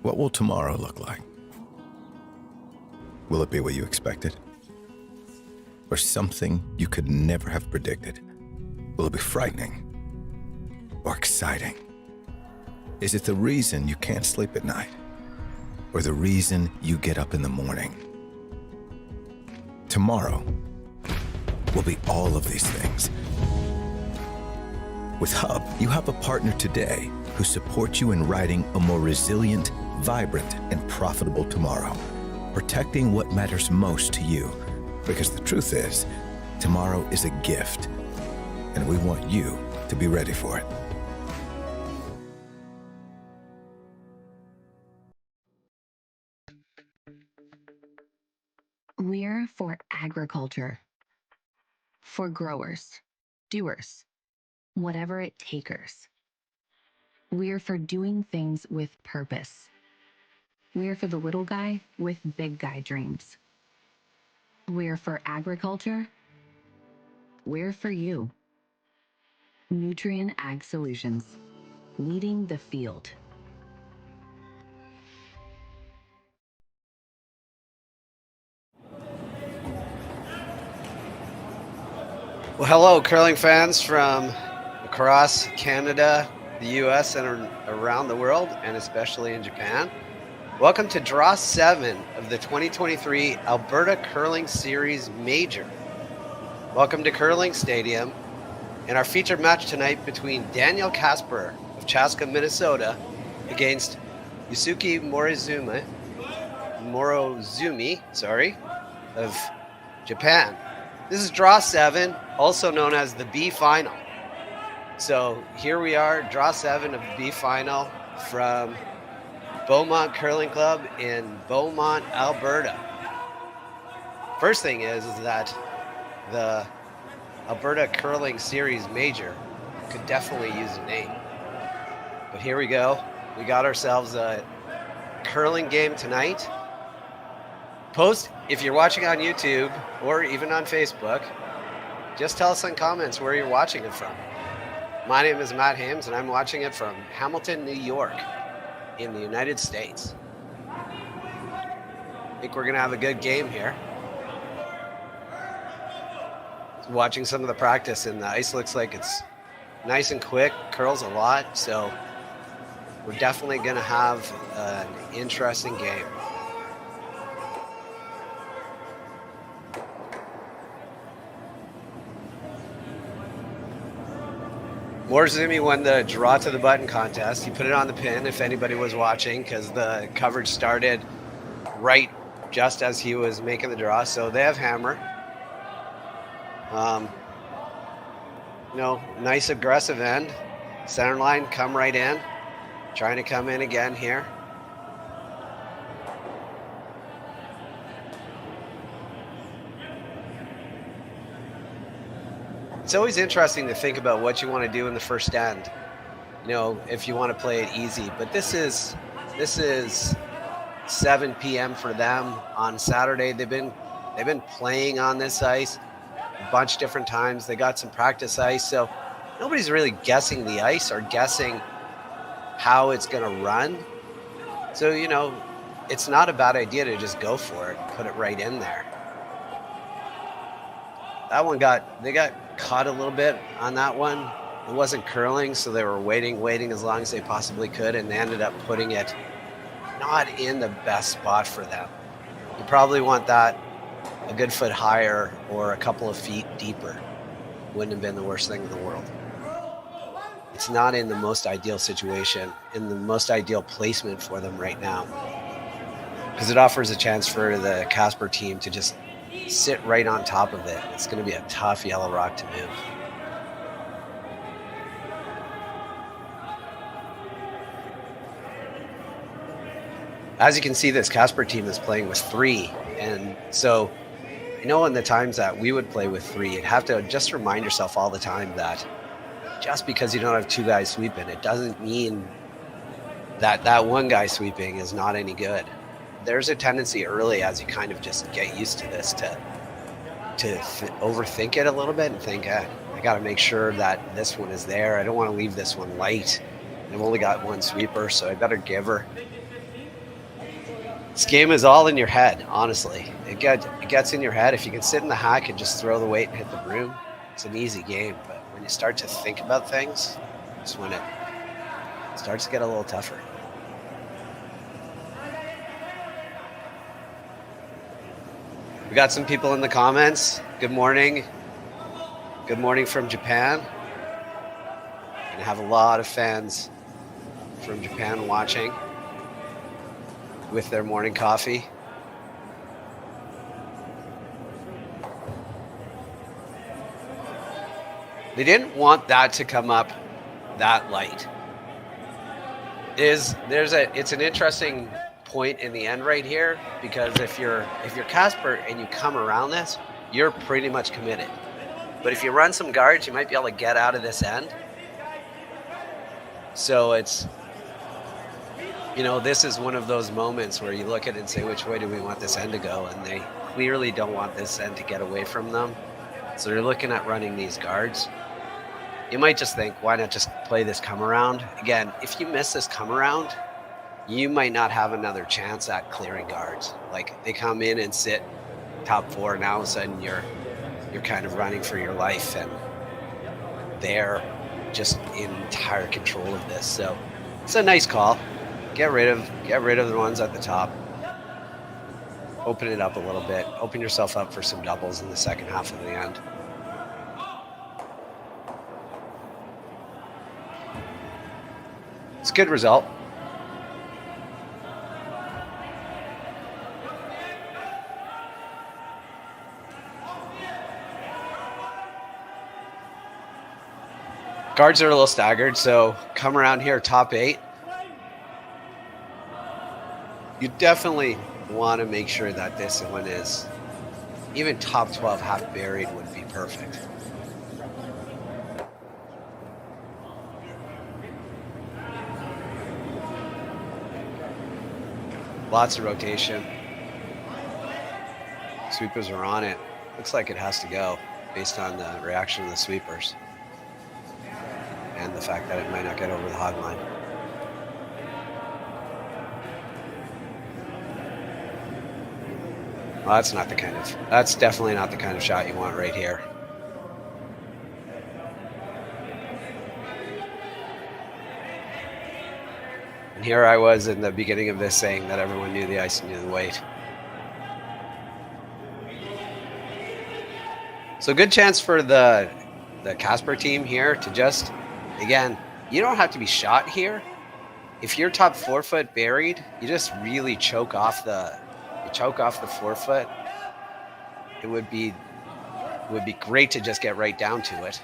What will tomorrow look like? Will it be what you expected? Or something you could never have predicted? Will it be frightening or exciting? Is it the reason you can't sleep at night? Or the reason you get up in the morning? Tomorrow will be all of these things. With Hub, you have a partner today who supports you in writing a more resilient, vibrant, and profitable tomorrow, protecting what matters most to you. Because the truth is, tomorrow is a gift, and we want you to be ready for it. We're for agriculture, for growers, doers, whatever it takers. We're for doing things with purpose. We're for the little guy with big guy dreams. We're for agriculture. We're for you. Nutrien Ag Solutions, leading the field. Well, hello, curling fans from across Canada, the U.S., and around the world, and especially in Japan. Welcome to Draw 7 of the 2023 Alberta Curling Series Major. Welcome to Curling Stadium, and our featured match tonight between Daniel Casper of Chaska, Minnesota, against Yusuke Morozumi, of Japan. This is Draw 7, also known as the B Final. So here we are, Draw 7 of the B Final from Beaumont Curling Club in Beaumont, Alberta. First thing is that the Alberta Curling Series Major could definitely use a name. But here we go. We got ourselves a curling game tonight. If you're watching on YouTube or even on Facebook, just tell us in comments where you're watching it from. My name is Matt Hames, and I'm watching it from Hamilton, New York, in the United States. I think we're going to have a good game here. Watching some of the practice, and the ice looks like it's nice and quick, curls a lot, so we're definitely going to have an interesting game. Morozumi won the draw to the button contest. He put it on the pin if anybody was watching, because the coverage started right just as he was making the draw. So they have hammer. Nice aggressive end. Center line, come right in. Trying to come in again here. It's always interesting to think about what you want to do in the first end, if you want to play it easy. But this is 7 p.m. for them on Saturday. They've been playing on this ice a bunch of different times. They got some practice ice, so nobody's really guessing the ice or guessing how it's going to run. So, it's not a bad idea to just go for it, put it right in there. That one they got caught a little bit on that one. It wasn't curling, so they were waiting as long as they possibly could, and they ended up putting it not in the best spot for them. You probably want that a good foot higher or a couple of feet deeper. Wouldn't have been the worst thing in the world. It's not in the most ideal situation, in the most ideal placement for them right now, because it offers a chance for the Casper team to just sit right on top of it. It's going to be a tough yellow rock to move. As you can see, this Casper team is playing with 3. And so, in the times that we would play with 3, you'd have to just remind yourself all the time that just because you don't have 2 guys sweeping, it doesn't mean that one guy sweeping is not any good. There's a tendency early, as you kind of just get used to this, to overthink it a little bit and think, I got to make sure that this one is there. I don't want to leave this one light. I've only got one sweeper, so I better give her. This game is all in your head, honestly. It gets in your head. If you can sit in the hack and just throw the weight and hit the broom, it's an easy game. But when you start to think about things, it's when it starts to get a little tougher. We got some people in the comments. Good morning. Good morning from Japan. And I have a lot of fans from Japan watching with their morning coffee. They didn't want that to come up that light. It's an interesting point in the end right here, because if you're Casper and you come around this, you're pretty much committed. But if you run some guards, you might be able to get out of this end. So it's, this is one of those moments where you look at it and say, which way do we want this end to go? And they clearly don't want this end to get away from them. So they're looking at running these guards. You might just think, why not just play this come around? Again, if you miss this come around, you might not have another chance at clearing guards. Like, they come in and sit top 4, and all of a sudden you're kind of running for your life, and they're just in entire control of this. So it's a nice call. Get rid of the ones at the top. Open it up a little bit. Open yourself up for some doubles in the second half of the end. It's a good result. Guards are a little staggered, so come around here, top 8. You definitely want to make sure that this one is, even top 12 half buried would be perfect. Lots of rotation. Sweepers are on it. Looks like it has to go based on the reaction of the sweepers and the fact that it might not get over the hog line. Well, that's definitely not the kind of shot you want right here. And here I was in the beginning of this saying that everyone knew the ice and knew the weight. So good chance for the Casper team here to just, again, you don't have to be shot here. If you're top 4 foot buried, you just really choke off the 4 foot. It would be great to just get right down to it.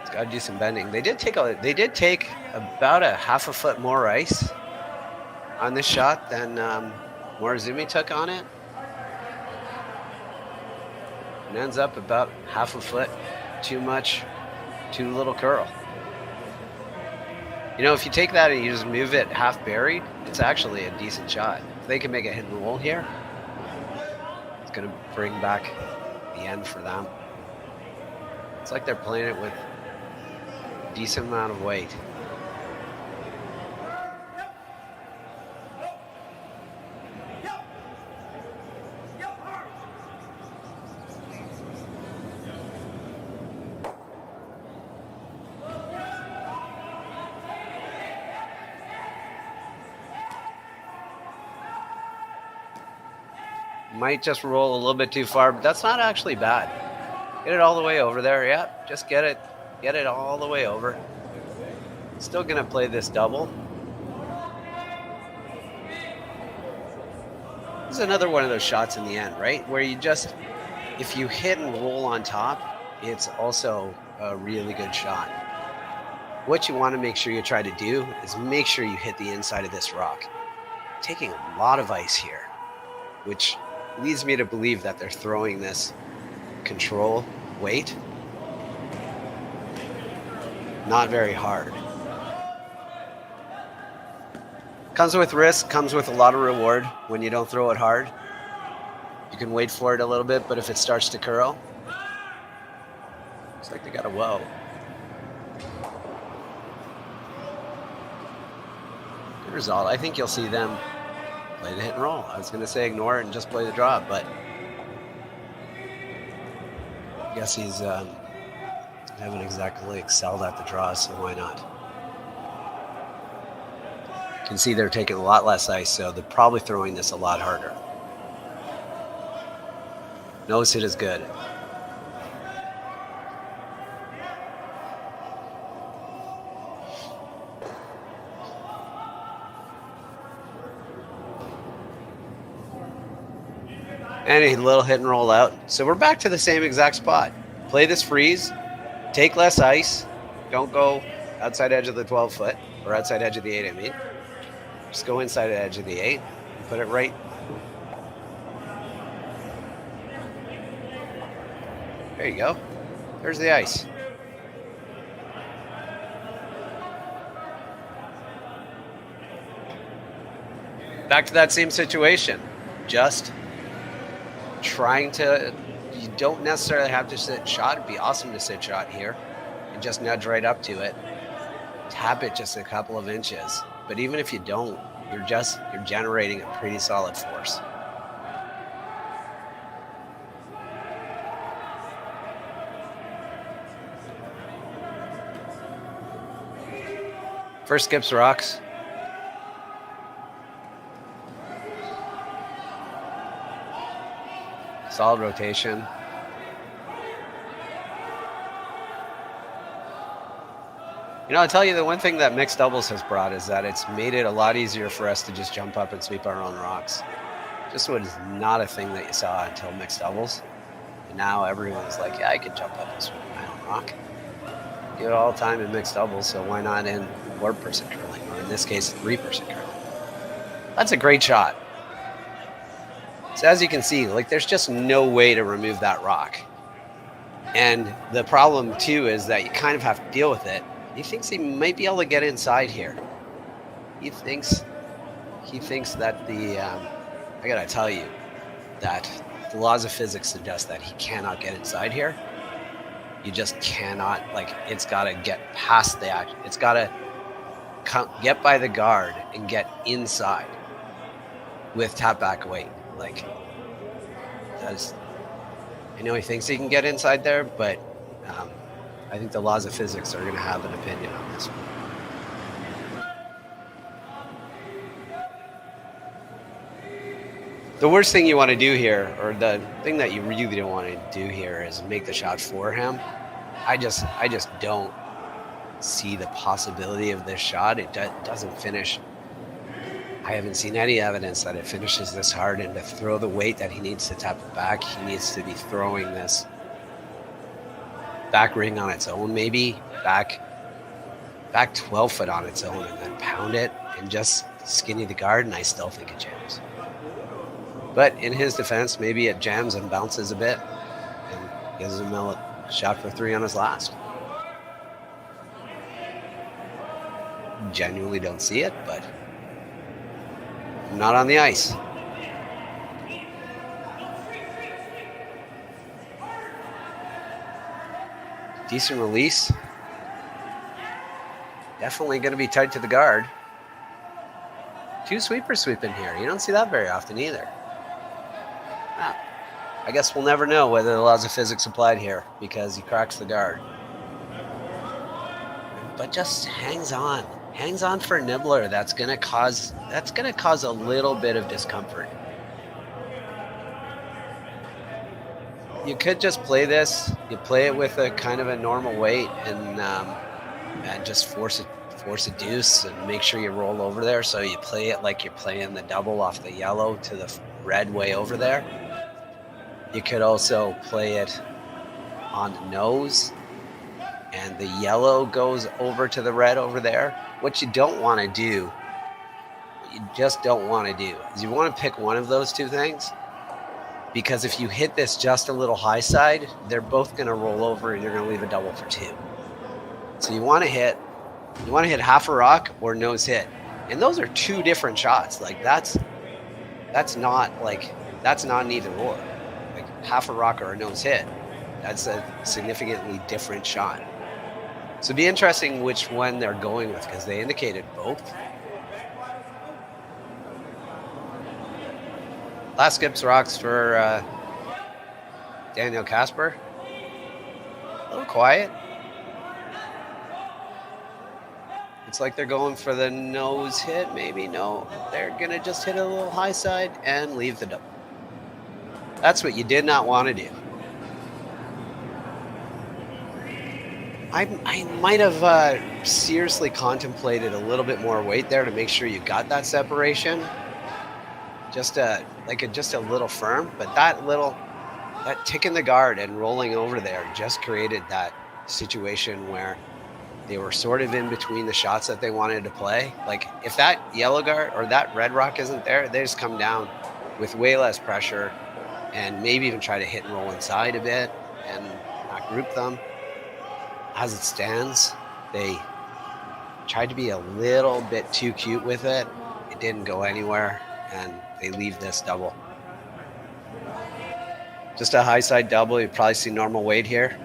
It's got to do some bending. They did take about a half a foot more ice on this shot than Morozumi took on it. It ends up about half a foot too much, too little curl. If you take that and you just move it half buried, it's actually a decent shot. If they can make a hit and roll here, it's going to bring back the end for them. It's like they're playing it with a decent amount of weight. Might just roll a little bit too far, but that's not actually bad. Get it all the way over there. Yeah, just get it all the way over. Still gonna play this double. This is another one of those shots in the end, right? Where you just, if you hit and roll on top, it's also a really good shot. What you want to make sure you try to do is make sure you hit the inside of this rock. Taking a lot of ice here, which leads me to believe that they're throwing this control weight not very hard. Comes with risk, comes with a lot of reward when you don't throw it hard. You can wait for it a little bit, but if it starts to curl, looks like they got a whoa. the result. I think you'll see them play the hit and roll. I was going to say ignore it and just play the draw, but I guess he's haven't exactly excelled at the draw, so why not? You can see they're taking a lot less ice, so they're probably throwing this a lot harder. Nose hit is good. And a little hit and roll out. So we're back to the same exact spot. Play this freeze, take less ice, don't go outside edge of the 12 foot, or outside edge of the 8, I mean. Just go inside the edge of the 8 and put it right. There you go. There's the ice. Back to that same situation. Just trying to, you don't necessarily have to sit shot. It'd be awesome to sit shot here and just nudge right up to it. Tap it just a couple of inches. But even if you don't, you're generating a pretty solid force. First skips rocks. Solid rotation. You know, I'll tell you, the one thing that mixed doubles has brought is that it's made it a lot easier for us to just jump up and sweep our own rocks. Just was not a thing that you saw until mixed doubles. And now everyone's like, yeah, I can jump up and sweep my own rock. Do it all the time in mixed doubles, so why not in 4-person curling, or in this case, 3-person curling? That's a great shot. So as you can see, like, there's just no way to remove that rock. And the problem too is that you kind of have to deal with it. He thinks he might be able to get inside here. He thinks that I gotta tell you that the laws of physics suggest that he cannot get inside here. You just cannot, like, it's gotta get past the action. It's gotta get by the guard and get inside with tap back weight. Like, I know he thinks he can get inside there, but I think the laws of physics are going to have an opinion on this one. The worst thing you want to do here, or the thing that you really don't want to do here, is make the shot for him. I just don't see the possibility of this shot. It doesn't finish. I haven't seen any evidence that it finishes this hard, and to throw the weight that he needs to tap it back, he needs to be throwing this back ring on its own, maybe back 12 foot on its own, and then pound it and just skinny the guard, and I still think it jams. But in his defense, maybe it jams and bounces a bit and gives him a shot for 3 on his last. Genuinely don't see it, but not on the ice. Decent release. Definitely going to be tight to the guard. 2 sweepers sweeping here. You don't see that very often either. I guess we'll never know whether the laws of physics applied here because he cracks the guard. But just hangs on for a nibbler. That's gonna cause a little bit of discomfort. You could just play this. You play it with a kind of a normal weight and just force a deuce and make sure you roll over there. So you play it like you're playing the double off the yellow to the red way over there. You could also play it on the nose, and the yellow goes over to the red over there. What you don't want to do, is you want to pick one of those two things, because if you hit this just a little high side, they're both going to roll over and you're going to leave a double for 2. So you want to hit half a rock or nose hit. And those are 2 different shots. Like that's not an either or. Like half a rock or a nose hit. That's a significantly different shot. So it'd be interesting which one they're going with, because they indicated both. Last skips rocks for Daniel Casper. A little quiet. It's like they're going for the nose hit. Maybe no. They're going to just hit a little high side and leave the double. That's what you did not want to do. I might have seriously contemplated a little bit more weight there to make sure you got that separation. Just a little firm, but that tick in the guard and rolling over there just created that situation where they were sort of in between the shots that they wanted to play. Like if that yellow guard or that red rock isn't there, they just come down with way less pressure and maybe even try to hit and roll inside a bit and not group them. As it stands, they tried to be a little bit too cute with it. It didn't go anywhere, and they leave this double. Just a high side double. You'd probably see normal weight here.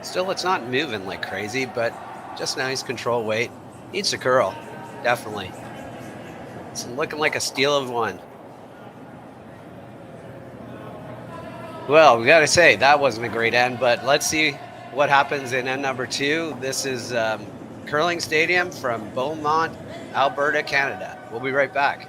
Still, it's not moving like crazy, but just nice control weight. Needs to curl, definitely. It's looking like a steal of one. Well, we got to say, that wasn't a great end, but let's see what happens in end number 2. This is Curling Stadium from Beaumont, Alberta, Canada. We'll be right back.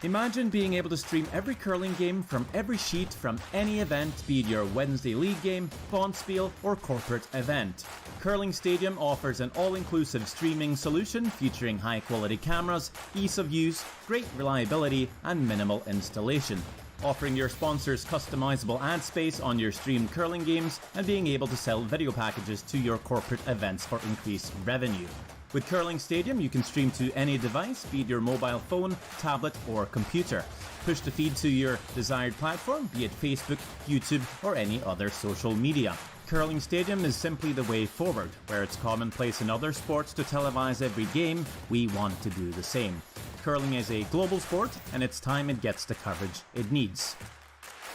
Imagine being able to stream every curling game from every sheet from any event, be it your Wednesday league game, bonspiel, or corporate event. Curling Stadium offers an all-inclusive streaming solution featuring high-quality cameras, ease of use, great reliability, and minimal installation. Offering your sponsors customizable ad space on your streamed curling games and being able to sell video packages to your corporate events for increased revenue. With Curling Stadium, you can stream to any device, be it your mobile phone, tablet, or computer. Push the feed to your desired platform, be it Facebook, YouTube, or any other social media. Curling Stadium is simply the way forward. Where it's commonplace in other sports to televise every game, we want to do the same. Curling is a global sport, and it's time it gets the coverage it needs.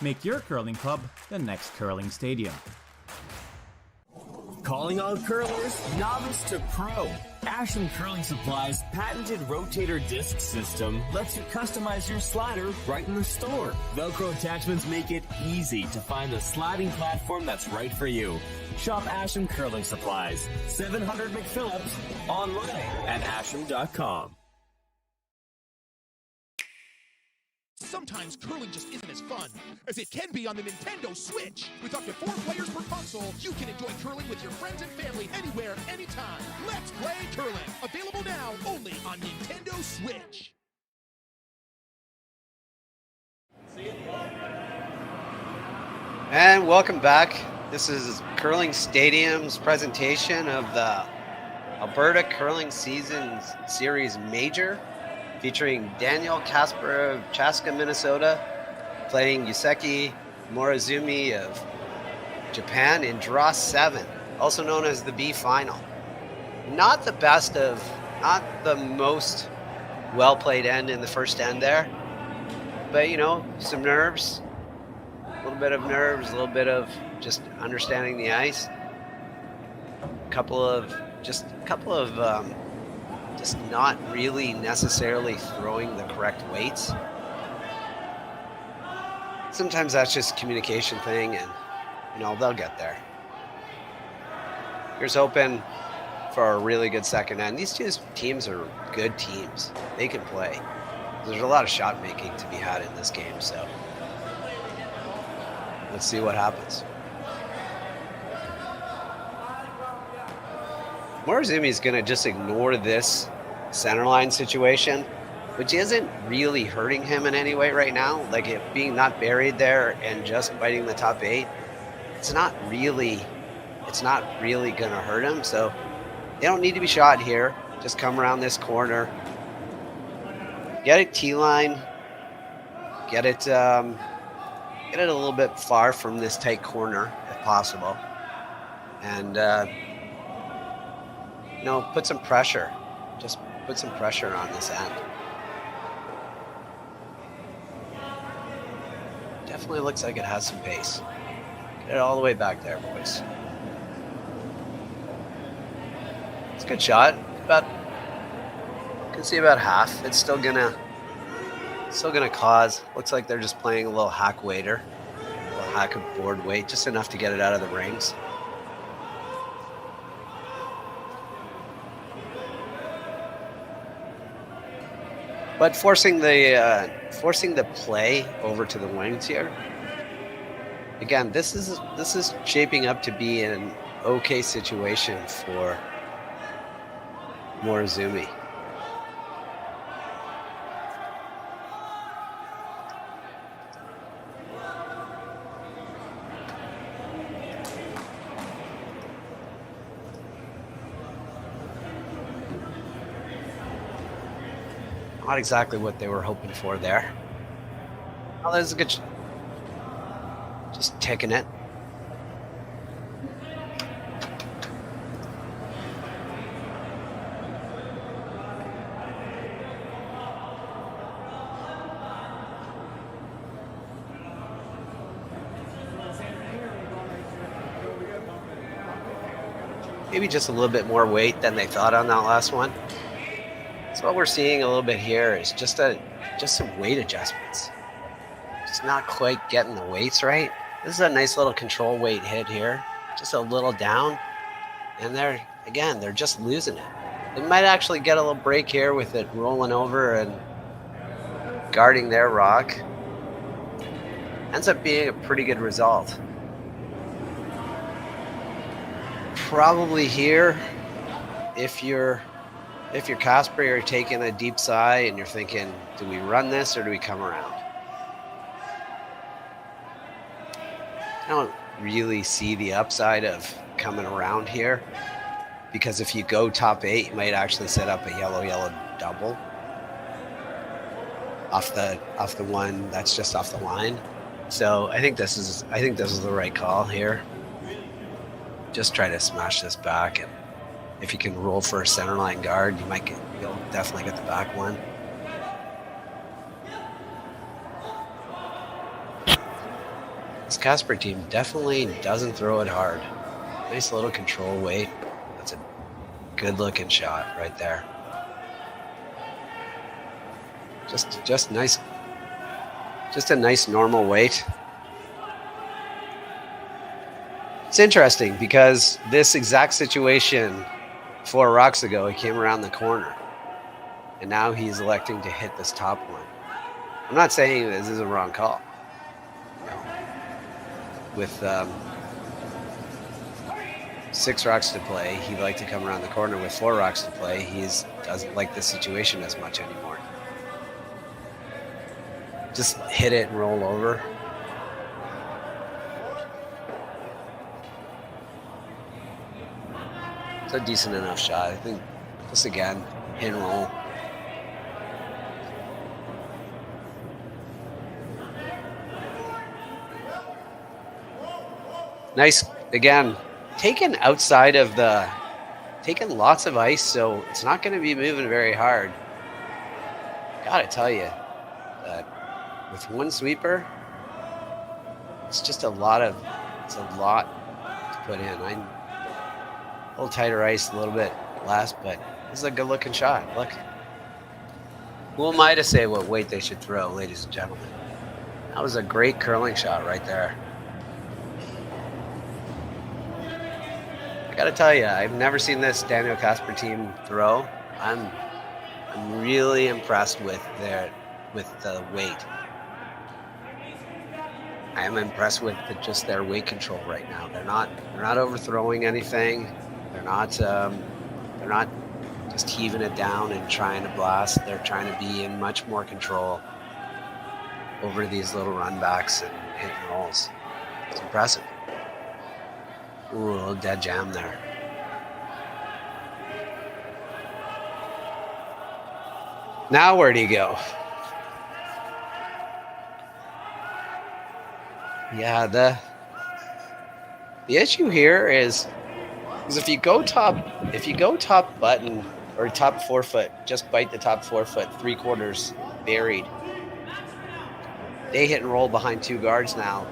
Make your curling club the next Curling Stadium. Calling all curlers, novice to pro. Asham Curling Supply's patented rotator disc system lets you customize your slider right in the store. Velcro attachments make it easy to find the sliding platform that's right for you. Shop Asham Curling Supplies, 700 McPhillips, online at asham.com. Sometimes curling just isn't as fun as it can be on the Nintendo Switch. With up to 4 players per console, you can enjoy curling with your friends and family anywhere, anytime. Let's play curling. Available now only on Nintendo Switch. And welcome back. This is Curling Stadium's presentation of the Alberta Curling Season Series Major, featuring Daniel Casper of Chaska, Minnesota, playing Yusuke Morozumi of Japan in Draw 7, also known as the B Final. Not the most well-played end in the first end there, but, you know, some nerves, a little bit of nerves, a little bit of just understanding the ice, a couple of just not really necessarily throwing the correct weights. Sometimes that's just a communication thing, and, you know, they'll get there. Here's hoping for a really good second end. These two teams are good teams. They can play. There's a lot of shot making to be had in this game, so let's see what happens. Morozumi's going to just ignore this centerline situation which isn't really hurting him in any way right now. Like it being not buried there and just biting the top 8, it's not really gonna hurt him. So they don't need to be shot here. Just come around this corner, get it T-line, get it a little bit far from this tight corner if possible, and put some pressure. Just put some pressure on this end. Definitely looks like it has some pace. Get it all the way back there, boys. It's a good shot. You can see about half. It's still gonna cause. Looks like they're just playing a little hack waiter, a little hack of board weight, just enough to get it out of the rings. But forcing the play over to the wings here. Again, this is shaping up to be an okay situation for Morozumi. Not exactly what they were hoping for there. Oh, there's a good. Just taking it. Maybe just a little bit more weight than they thought on that last one. So what we're seeing a little bit here is just some weight adjustments. Just not quite getting the weights right. This is a nice little control weight hit here. Just a little down. And they're just losing it. They might actually get a little break here with it rolling over and guarding their rock. Ends up being a pretty good result. Probably here, if you're Casper, you're taking a deep sigh and you're thinking, do we run this or do we come around? I don't really see the upside of coming around here, because if you go top 8, you might actually set up a yellow double off the one that's just off the line. So I think this is the right call here. Just try to smash this back, and if you can roll for a center line guard, you'll definitely get the back one. This Casper team definitely doesn't throw it hard. Nice little control weight. That's a good looking shot right there. Just nice. Just a nice normal weight. It's interesting because this exact situation 4 rocks ago, he came around the corner, and now he's electing to hit this top one. I'm not saying this is a wrong call. With 6 rocks to play, he'd like to come around the corner. With 4 rocks to play, he doesn't like this situation as much anymore. Just hit it and roll over. It's a decent enough shot. I think just again, hit and roll. Nice, again, taken lots of ice, so it's not going to be moving very hard. Gotta tell you, with one sweeper, it's just a lot to put in. A little tighter ice, a little bit less, but this is a good looking shot. Look. Who am I to say what weight they should throw, ladies and gentlemen? That was a great curling shot right there. I gotta tell you, I've never seen this Daniel Casper team throw. I'm really impressed with the weight. I am impressed with just their weight control right now. They're not overthrowing anything. They're not just heaving it down and trying to blast. They're trying to be in much more control over these little runbacks and hit and rolls. It's impressive. Ooh, a little dead jam there. Now where do you go? Yeah, the issue here is if you go top button or top forefoot, just bite the top forefoot, 3/4 buried. They hit and roll behind 2 guards now,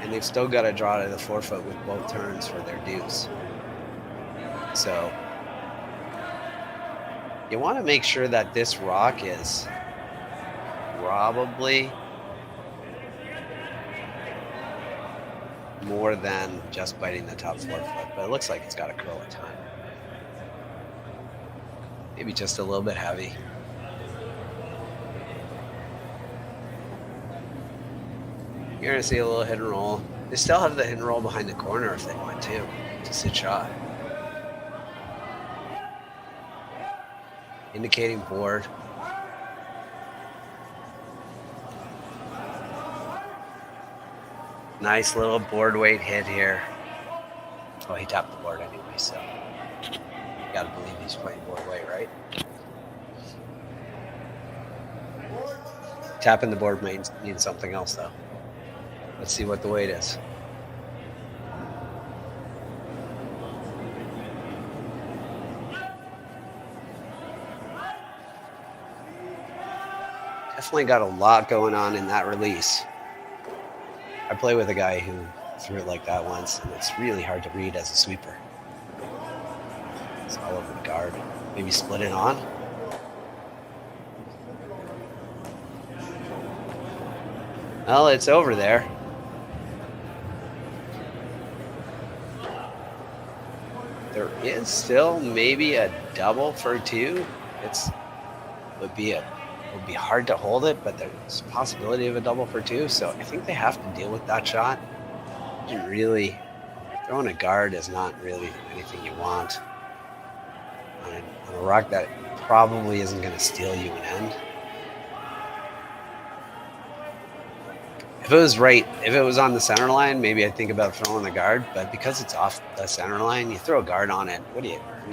and they've still got to draw to the forefoot with both turns for their deuce. So you want to make sure that this rock is probably more than just biting the top forefoot, but it looks like it's got a curl a ton. Maybe just a little bit heavy. You're gonna see a little hit and roll. They still have the hit and roll behind the corner if they want to. Just a shot. Indicating board. Nice little board weight hit here. Oh, he tapped the board anyway, so you gotta believe he's playing board weight, right? Tapping the board means something else, though. Let's see what the weight is. Definitely got a lot going on in that release. I play with a guy who threw it like that once, and it's really hard to read as a sweeper. It's all over the guard. Maybe split it on. Well, it's over there. There is still maybe a double for 2. It would be hard to hold it, but there's a possibility of a double for 2. So I think they have to deal with that shot. And really, throwing a guard is not really anything you want on a rock that probably isn't going to steal you an end. If it was on the center line, maybe I'd think about throwing the guard, but because it's off the center line, you throw a guard on it.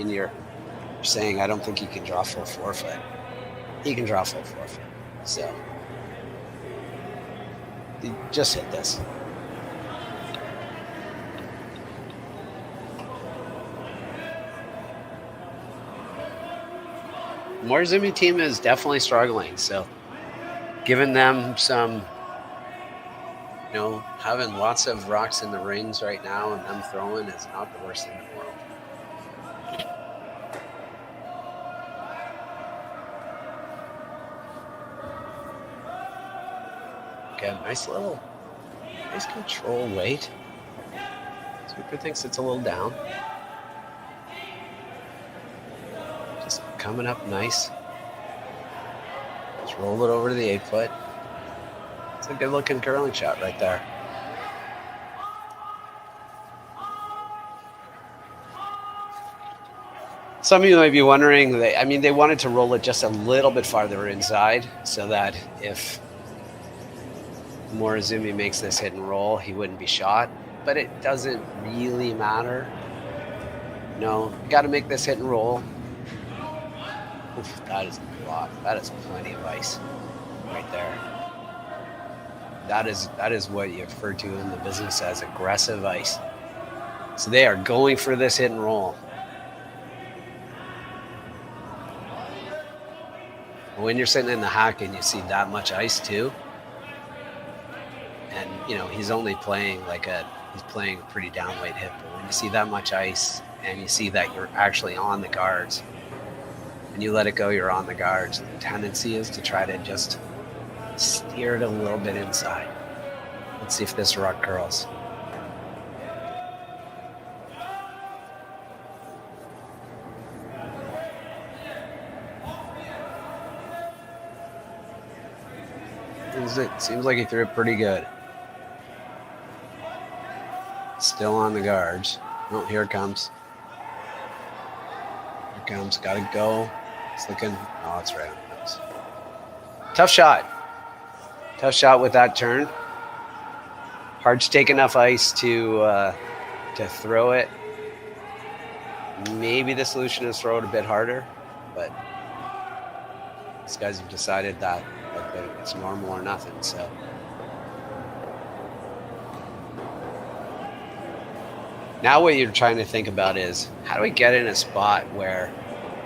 You're saying, I don't think you can draw full forefoot. He can draw full forefoot. So you just hit this. Morozumi team is definitely struggling, so giving them some, having lots of rocks in the rings right now and them throwing is not the worst thing in the world. Okay, nice control weight. Sweeper thinks it's a little down. Just coming up nice. Just roll it over to the 8-foot. It's a good looking curling shot right there. Some of you might be wondering, they wanted to roll it just a little bit farther inside so that if Morozumi makes this hit and roll, he wouldn't be shot, but it doesn't really matter. No, you got to make this hit and roll. Oof, that is a lot. That is plenty of ice right there. That is what you refer to in the business as aggressive ice. So they are going for this hit and roll. When you're sitting in the hack and you see that much ice too, and he's only playing he's playing a pretty downweight hit, but when you see that much ice and you see that you're actually on the guards and you let it go, you're on the guards, the tendency is to try to just steer it a little bit inside. Let's see if this rock curls. It seems like he threw it pretty good. Still on the guards. Oh, here it comes. Here comes. Got to go. It's looking. Oh, it's right on the nose. Tough shot. Tough shot with that turn. Hard to take enough ice to throw it. Maybe the solution is throw it a bit harder, but these guys have decided that it's normal or nothing. So now what you're trying to think about is, how do we get in a spot where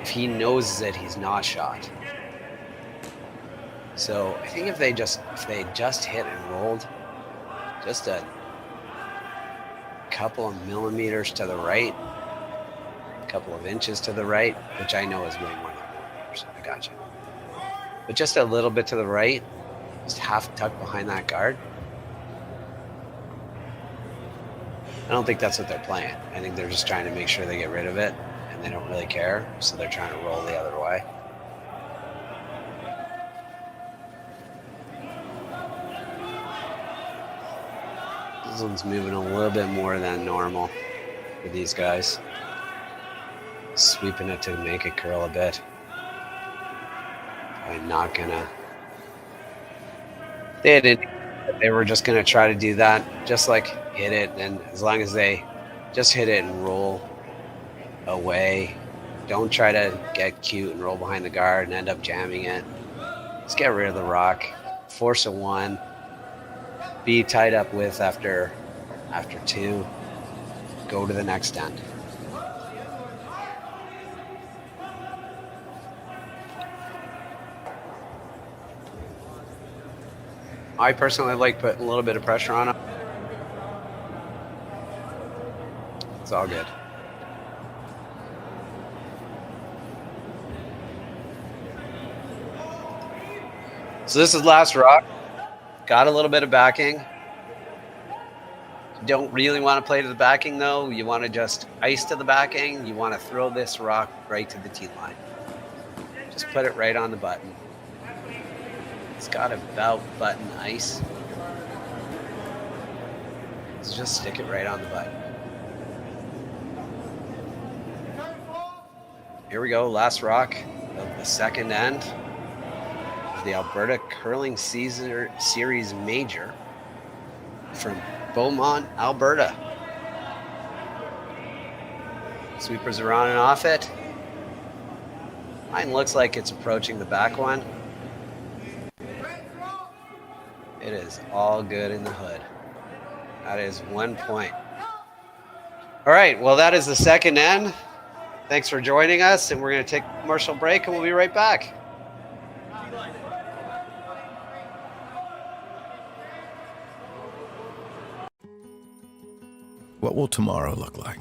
if he knows that he's not shot? So I think if they just hit and rolled just a couple of millimeters to the right, a couple of inches to the right, which I know is way more than millimeters. I got you. But just a little bit to the right, just half tucked behind that guard. I don't think that's what they're playing. I think they're just trying to make sure they get rid of it, and they don't really care, so they're trying to roll the other way. This one's moving a little bit more than normal for these guys. Sweeping it to make it curl a bit. I'm not gonna. They were just gonna try to do that, just like hit it, and as long as they just hit it and roll away, don't try to get cute and roll behind the guard and end up jamming it. Just get rid of the rock, force a 1, be tied up with after 2, go to the next end. I personally like putting a little bit of pressure on them. It's all good. So this is last rock. Got a little bit of backing. Don't really want to play to the backing though. You want to just ice to the backing. You want to throw this rock right to the tee line. Just put it right on the button. It's got about button ice. So just stick it right on the button. Here we go, last rock of the second end of the Alberta Curling Series Major from Beaumont, Alberta. Sweepers are on and off it. Mine looks like it's approaching the back one. It is all good in the hood. That is 1 point. All right, well, that is the second end. Thanks for joining us, and we're going to take a commercial break, and we'll be right back. What will tomorrow look like?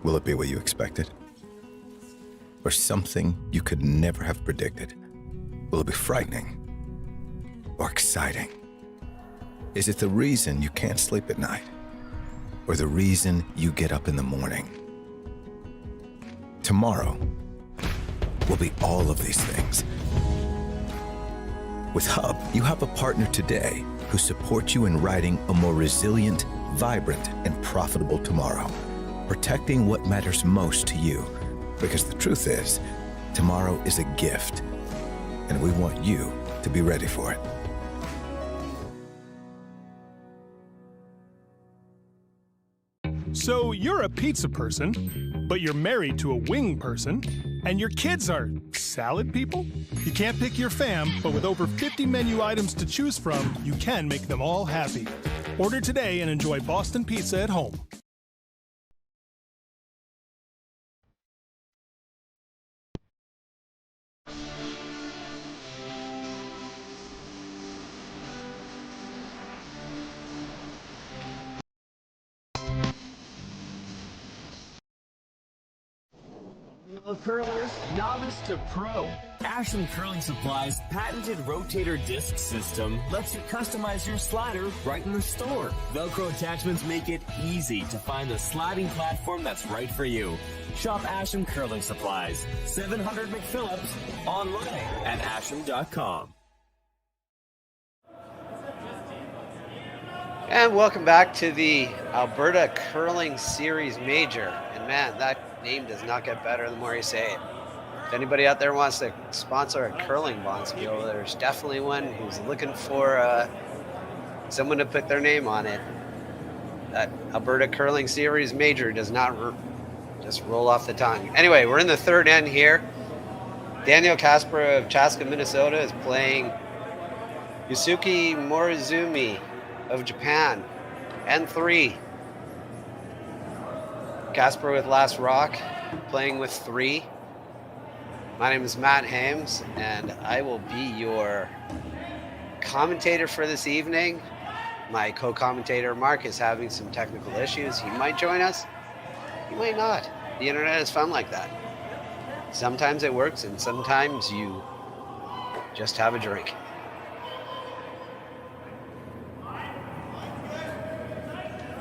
Will it be what you expected? Or something you could never have predicted? Will it be frightening? Or exciting? Is it the reason you can't sleep at night? Or the reason you get up in the morning? Tomorrow will be all of these things. With Hub, you have a partner today who supports you in writing a more resilient, vibrant, and profitable tomorrow, protecting what matters most to you. Because the truth is, tomorrow is a gift, and we want you to be ready for it. So you're a pizza person, but you're married to a wing person, and your kids are salad people? You can't pick your fam, but with over 50 menu items to choose from, you can make them all happy. Order today and enjoy Boston Pizza at home. Curlers, novice to pro. Ashland Curling Supply's patented rotator disc system lets you customize your slider right in the store. Velcro attachments make it easy to find the sliding platform that's right for you. Shop Ashland Curling Supplies, 700 McPhillips, online at ashland.com. And welcome back to the Alberta Curling Series Major. And man, that name does not get better the more you say it. If anybody out there wants to sponsor a curling bonspiel, there's definitely one who's looking for someone to put their name on it. That Alberta Curling Series Major does not just roll off the tongue. Anyway, we're in the third end here. Daniel Casper of Chaska, Minnesota is playing Yusuke Morozumi of Japan. N3. Casper with Last Rock, playing with 3. My name is Matt Hames, and I will be your commentator for this evening. My co-commentator, Mark, is having some technical issues. He might join us. He might not. The internet is fun like that. Sometimes it works, and sometimes you just have a drink.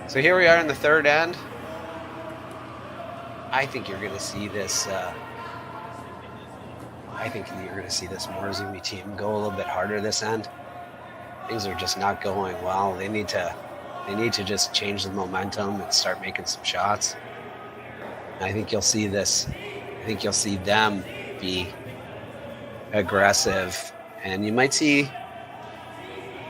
So here we are in the third end. I think you're going to see this. I think you're going to see this Morozumi team go a little bit harder this end. Things are just not going well. They need to just change the momentum and start making some shots. And I think you'll see this. I think you'll see them be aggressive, and you might see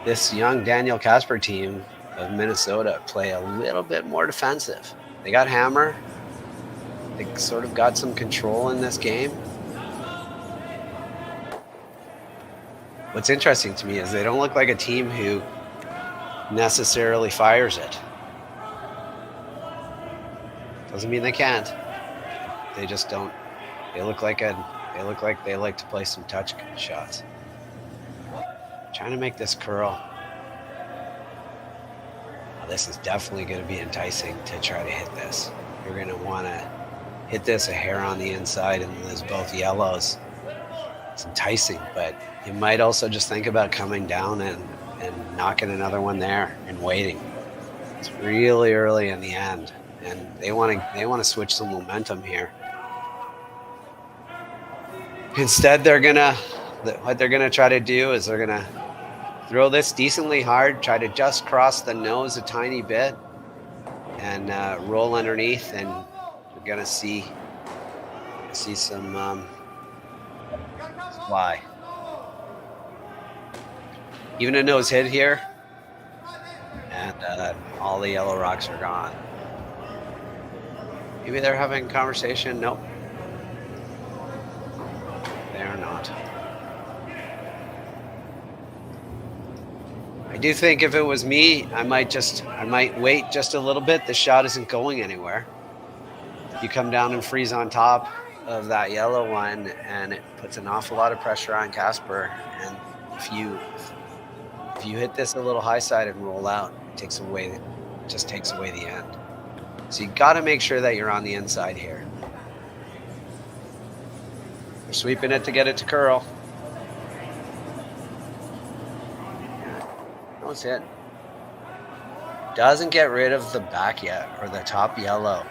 this young Daniel Casper team of Minnesota play a little bit more defensive. They got hammer. They sort of got some control in this game. What's interesting to me is they don't look like a team who necessarily fires it. Doesn't mean they can't. They just don't. They look like they like to play some touch shots. Trying to make this curl. This is definitely going to be enticing to try to hit this. You're going to want to hit this a hair on the inside and there's both yellows. It's enticing, but you might also just think about coming down and knocking another one there and waiting. It's really early in the end, and they want to switch some momentum here. Instead, what they're gonna try to do is they're gonna throw this decently hard, try to just cross the nose a tiny bit, and roll underneath, and you're gonna see some fly. Even a nose hit here, and all the yellow rocks are gone. Maybe they're having a conversation. Nope. They are not. I do think if it was me, I might wait just a little bit. The shot isn't going anywhere. You come down and freeze on top of that yellow one, and it puts an awful lot of pressure on Casper. And if you hit this a little high side and roll out, it takes away the end. So you got to make sure that you're on the inside here. They're sweeping it to get it to curl. No, it's hit. Doesn't get rid of the back yet, or the top yellow.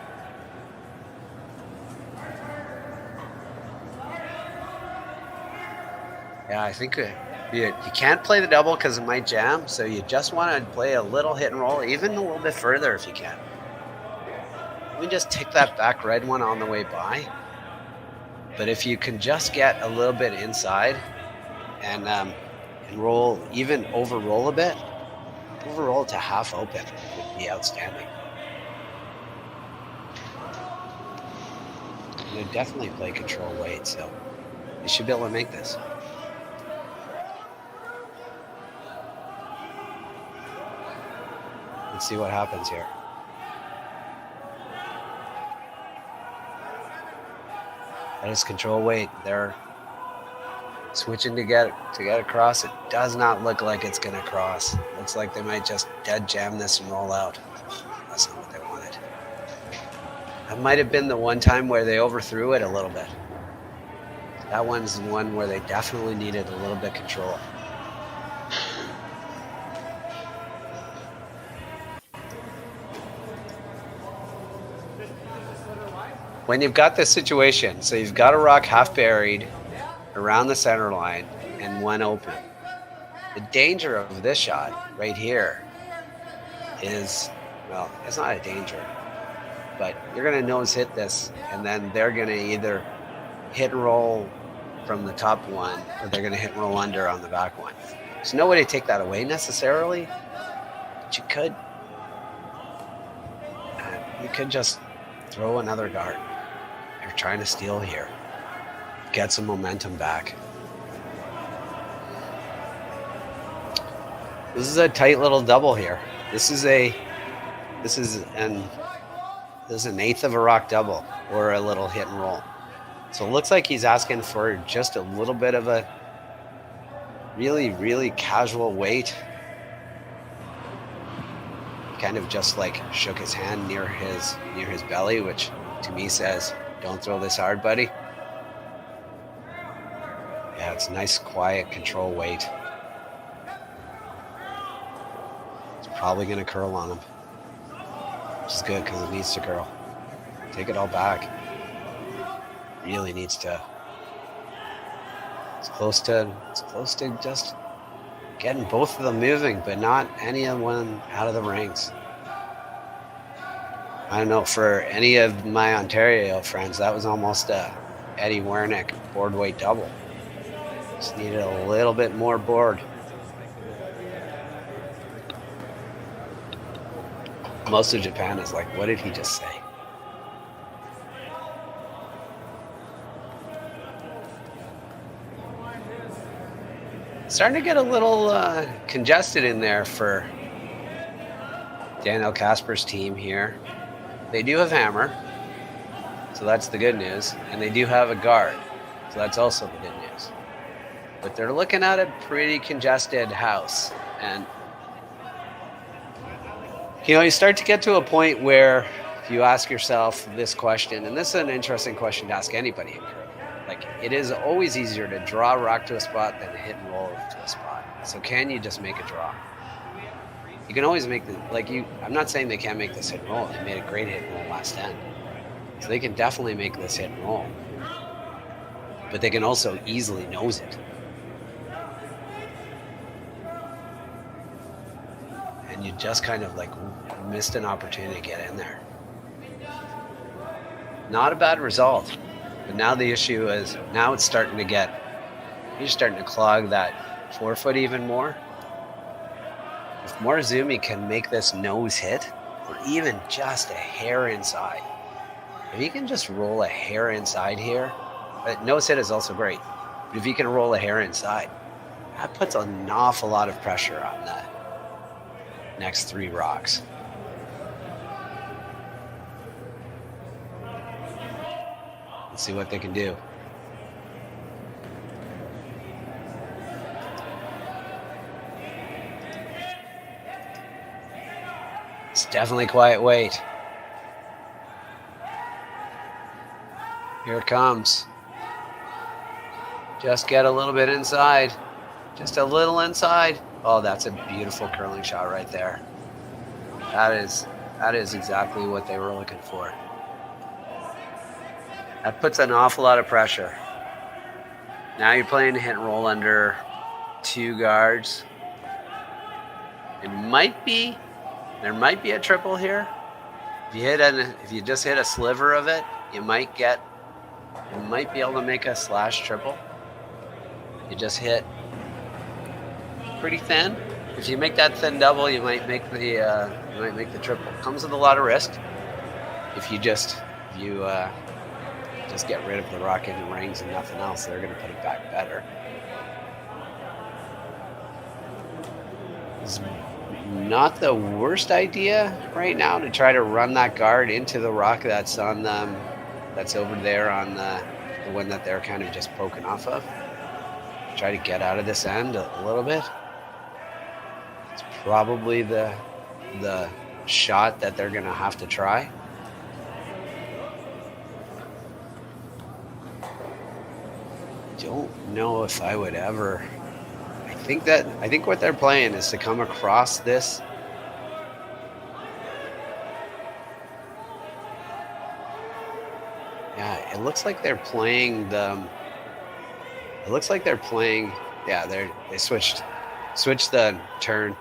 Yeah, I think you can't play the double because it might jam, so you just want to play a little hit and roll, even a little bit further if you can. Let me just take that back red one on the way by. But if you can just get a little bit inside and roll, even over-roll a bit, over-roll to half open would be outstanding. You definitely play control weight, so you should be able to make this. Let's see what happens here. That is control weight. They're switching to get across. It does not look like it's going to cross. Looks like they might just dead jam this and roll out. That's not what they wanted. That might have been the one time where they overthrew it a little bit. That one's the one where they definitely needed a little bit control. When you've got this situation, so you've got a rock half buried around the center line and one open. The danger of this shot right here is, well, it's not a danger. but you're going to nose hit this, and then they're going to either hit and roll from the top one, or they're going to hit and roll under on the back one. There's no way to take that away necessarily, but you could. You could just throw another guard. You're trying to steal here. Get some momentum back. This is a tight little double here. This is an eighth of a rock double or a little hit and roll. So it looks like he's asking for just a little bit of a really, really casual weight. Kind of just like shook his hand near his belly, which to me says, don't throw this hard, buddy. Yeah, it's nice, quiet, control weight. It's probably going to curl on him, which is good because it needs to curl. Take it all back. Really needs to. It's close to just getting both of them moving, but not any of one out of the rings. I don't know, for any of my Ontario friends, that was almost a Eddie Wernick board weight double. Just needed a little bit more board. Most of Japan is like, what did he just say? Starting to get a little congested in there for Daniel Casper's team here. They do have hammer, so that's the good news. And they do have a guard, so that's also the good news. But they're looking at a pretty congested house. And, you start to get to a point where you ask yourself this question, and this is an interesting question to ask anybody in curling. Like, it is always easier to draw a rock to a spot than to hit and roll to a spot. So can you just make a draw? You can always make I'm not saying they can't make this hit and roll. They made a great hit and roll last end. So they can definitely make this hit and roll. But they can also easily nose it. And you just kind of missed an opportunity to get in there. Not a bad result. But now the issue is, now it's starting to you're starting to clog that forefoot even more. If Morozumi can make this nose hit, or even just a hair inside, if he can just roll a hair inside here, nose hit is also great, but if he can roll a hair inside, that puts an awful lot of pressure on the next three rocks. Let's see what they can do. It's definitely quiet weight. Here it comes. Just get a little bit inside. Just a little inside. Oh, that's a beautiful curling shot right there. That is exactly what they were looking for. That puts an awful lot of pressure. Now you're playing a hit and roll under two guards. There might be a triple here. If you just hit a sliver of it, you might be able to make a slash triple. You just hit pretty thin. If you make that thin double, you might make the triple. Comes with a lot of risk. If you just get rid of the rock in the rings and nothing else, they're going to put it back better. It's not the worst idea right now to try to run that guard into the rock that's on that's over there on the one that they're kind of just poking off of. Try to get out of this end a little bit. It's probably the shot that they're going to have to try. Don't know if I would ever. I think what they're playing is to come across this. Yeah, it looks like they're playing the. It looks like they're playing. Yeah, they switched the turn.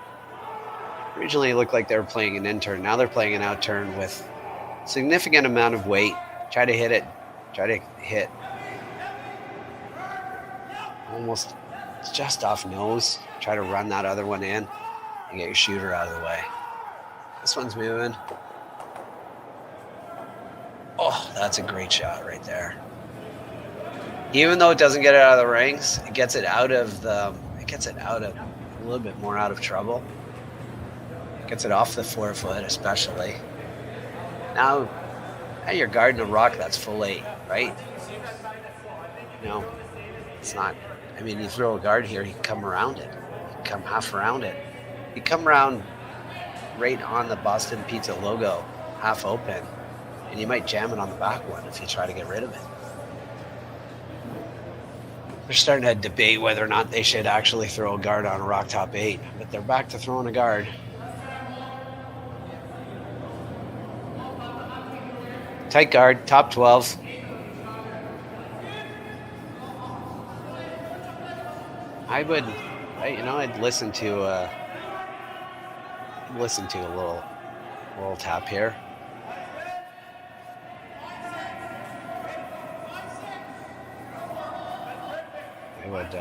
Originally, it looked like they were playing an in turn. Now they're playing an out turn with significant amount of weight. Try to hit it. Try to hit almost just off nose. Try to run that other one in and get your shooter out of the way. This one's moving. Oh, that's a great shot right there. Even though it doesn't get it out of the rings, it gets it out of a little bit more out of trouble. Gets it off the 4 foot, especially. Now you're guarding a rock that's full 8, right? No, it's not. I mean, you throw a guard here, you can come around it. You can come half around it. You come around right on the Boston Pizza logo, half open, and you might jam it on the back one if you try to get rid of it. They're starting to debate whether or not they should actually throw a guard on a rock top 8, but they're back to throwing a guard. Tight guard, top 12. I'd listen to a little tap here. I would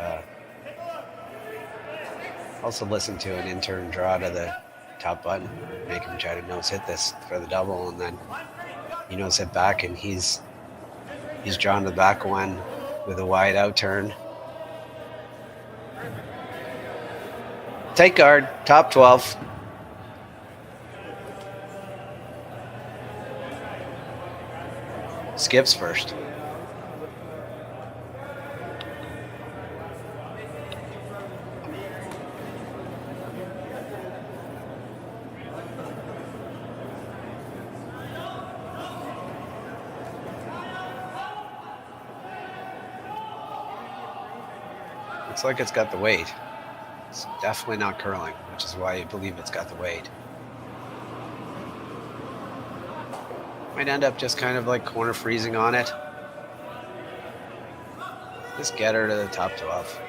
also listen to an intern draw to the top button, make him try to nose hit this for the double, and then he nose hit back, and he's drawn to the back one with a wide out turn. Tight guard, top 12. Skips first. Looks like it's got the weight. It's definitely not curling, which is why you believe it's got the weight. Might end up just kind of like corner freezing on it. Just get her to the top 12.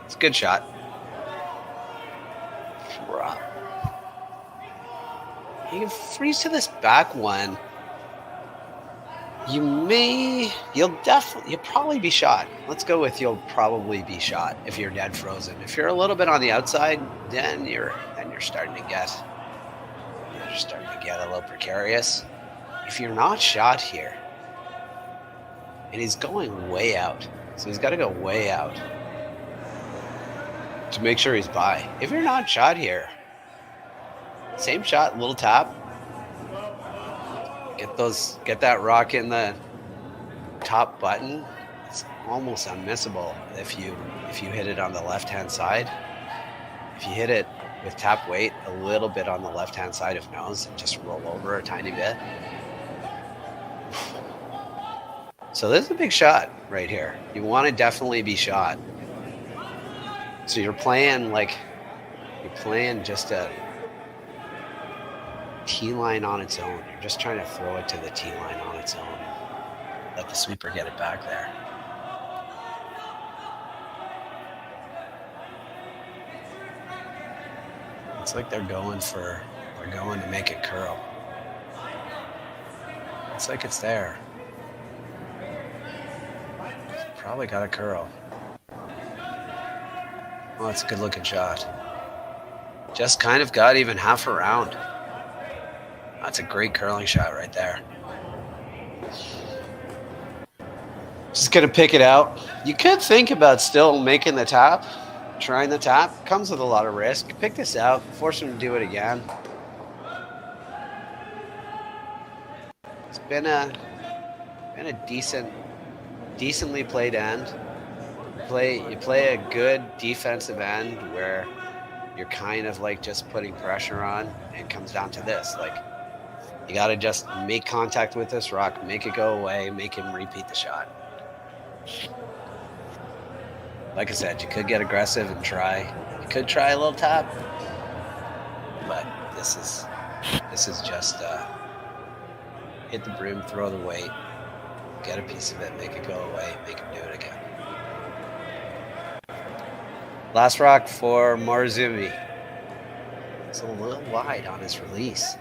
It's a good shot. You can freeze to this back one. You'll probably be shot. Let's go with you'll probably be shot if you're dead frozen. If you're a little bit on the outside, then you're starting to get a little precarious. If you're not shot here, and he's going way out, so he's got to go way out to make sure he's by. If you're not shot here, same shot, little tap. Get that rock in the top button. It's almost unmissable if you hit it on the left-hand side. If you hit it with tap weight a little bit on the left-hand side of nose, just roll over a tiny bit. So this is a big shot right here. You want to definitely be shot. So you're playing just a T line on its own. You're just trying to throw it to the T line on its own. Let the sweeper get it back there. It's like they're going to make it curl. It's like it's there. It's probably got a curl. Well, it's a good looking shot. Just kind of got even half around. That's a great curling shot right there. Just gonna pick it out. You could think about still making the tap, trying the tap. Comes with a lot of risk. Pick this out, force him to do it again. It's been a decently played end. You play a good defensive end where you're kind of like just putting pressure on, and it comes down to this, like, you got to just make contact with this rock, make it go away, make him repeat the shot. Like I said, you could get aggressive and try. You could try a little tap, but this is just hit the brim, throw the weight, get a piece of it, make it go away, make him do it again. Last rock for Morozumi. It's a little wide on his release.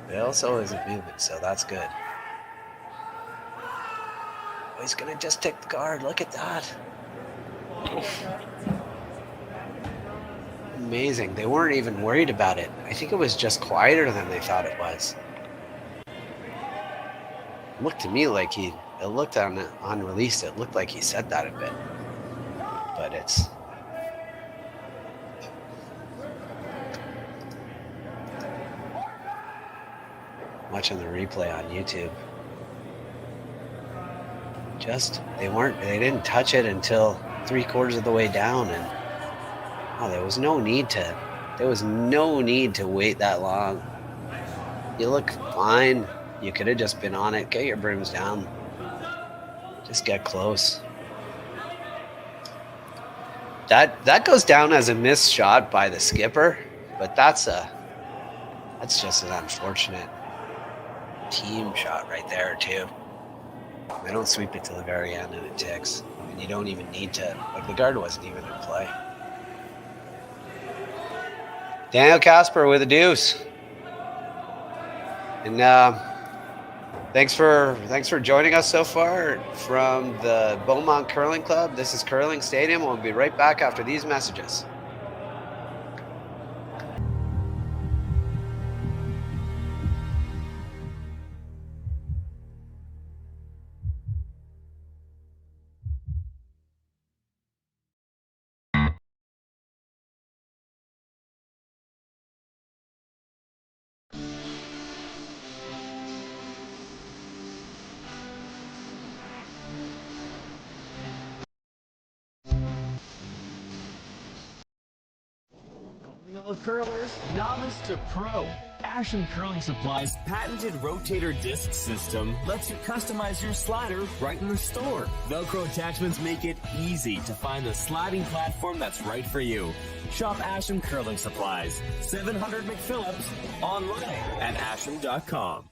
It also isn't moving, so that's good. Oh, he's gonna just take the guard. Look at that. Amazing. They weren't even worried about it. I think it was just quieter than they thought it was. It looked to me like it looked on release, it looked like he said that a bit. But it's... watching the replay on YouTube. They didn't touch it until 3/4 of the way down, and there was no need to wait that long. You look fine. You could have just been on it. Get your brims down. Just get close. That goes down as a missed shot by the skipper, but that's just an unfortunate team shot right there too. They don't sweep it to the very end and it ticks. And you don't even need to. Like, the guard wasn't even in play. Daniel Casper with a deuce. And thanks for joining us so far from the Beaumont Curling Club. This is Curling Stadium. We'll be right back after these messages. Curlers, novice to pro. Ashland Curling Supply's patented rotator disc system lets you customize your slider right in the store. Velcro attachments make it easy to find the sliding platform that's right for you. Shop Ashland Curling Supplies, 700 McPhillips, online at ashland.com.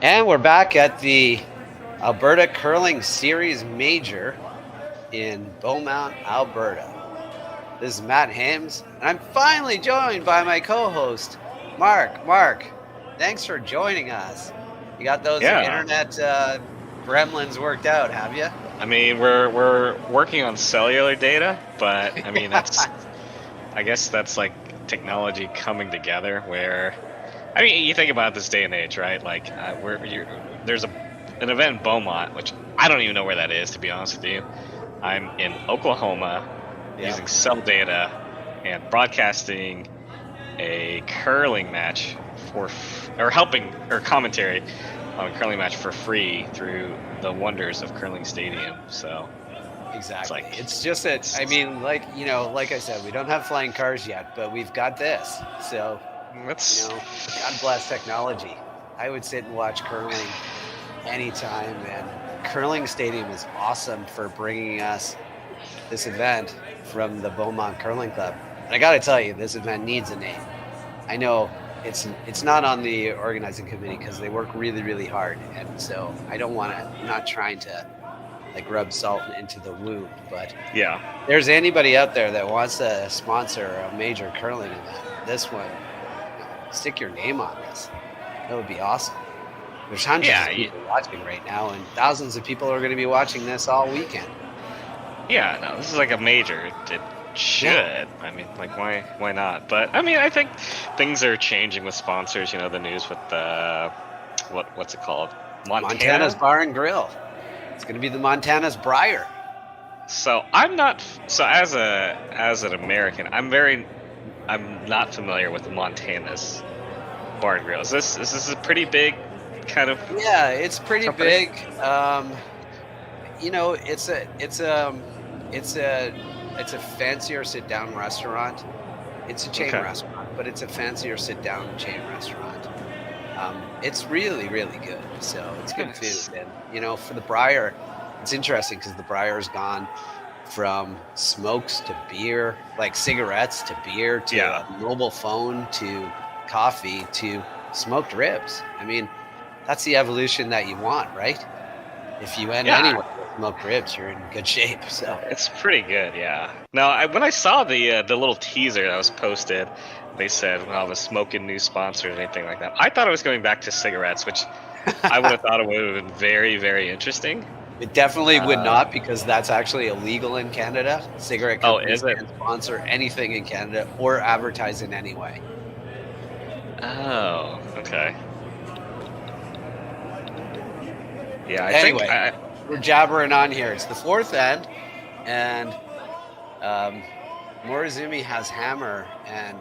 And we're back at the Alberta Curling Series Major in Beaumont, Alberta. This is Matt Hames, and I'm finally joined by my co-host, Mark. Mark, thanks for joining us. You got those internet gremlins worked out, have you? I mean, we're working on cellular data, but I mean, that's I guess that's like technology coming together where, I mean, you think about this day and age, right? Like, there's an event in Beaumont, which I don't even know where that is, to be honest with you. I'm in Oklahoma using cell data and broadcasting a curling match commentary on a curling match for free through the wonders of Curling Stadium. So exactly, it's just that, I mean, like I said, we don't have flying cars yet, but we've got this. So God bless technology. I would sit and watch curling anytime, and Curling Stadium is awesome for bringing us this event from the Beaumont Curling Club. And I got to tell you, this event needs a name. I know it's not on the organizing committee because they work really, really hard, and so I don't want to. I'm not trying to like rub salt into the wound, but there's anybody out there that wants to sponsor a major curling event, this one, stick your name on this. That would be awesome. There's hundreds of people watching right now, and thousands of people are going to be watching this all weekend. Yeah, no, this is like a major. It should. Yeah. I mean, like, why not? But I mean, I think things are changing with sponsors. You know, the news with the what's it called? Montana's Bar and Grill. It's going to be the Montana's Briar. So I'm not. So as an American, I'm not familiar with Montana's Bar and Grill. Is this a pretty big kind of? Yeah, it's pretty company? big. It's a fancier sit-down restaurant. It's a chain restaurant, but it's a fancier sit-down chain restaurant. It's really, really good. So it's good food. And for the Briar, it's interesting because the Briar is gone from smokes to beer, like cigarettes to beer to Yeah. a mobile phone to coffee to smoked ribs. I mean, that's the evolution that you want, right? If you end Yeah. anywhere with smoked ribs, you're in good shape. So It's pretty good, yeah. Now, when I saw the little teaser that was posted, they said, well, the smoking new sponsors or anything like that. I thought it was going back to cigarettes, which I would have thought it would have been very, very interesting. it definitely would not, because that's actually illegal in Canada. Cigarette Oh, companies is it? can't sponsor anything in Canada or advertise in any way. Oh, okay. Yeah, I Anyway. think We're jabbering on here. It's the fourth end, and Morozumi has hammer and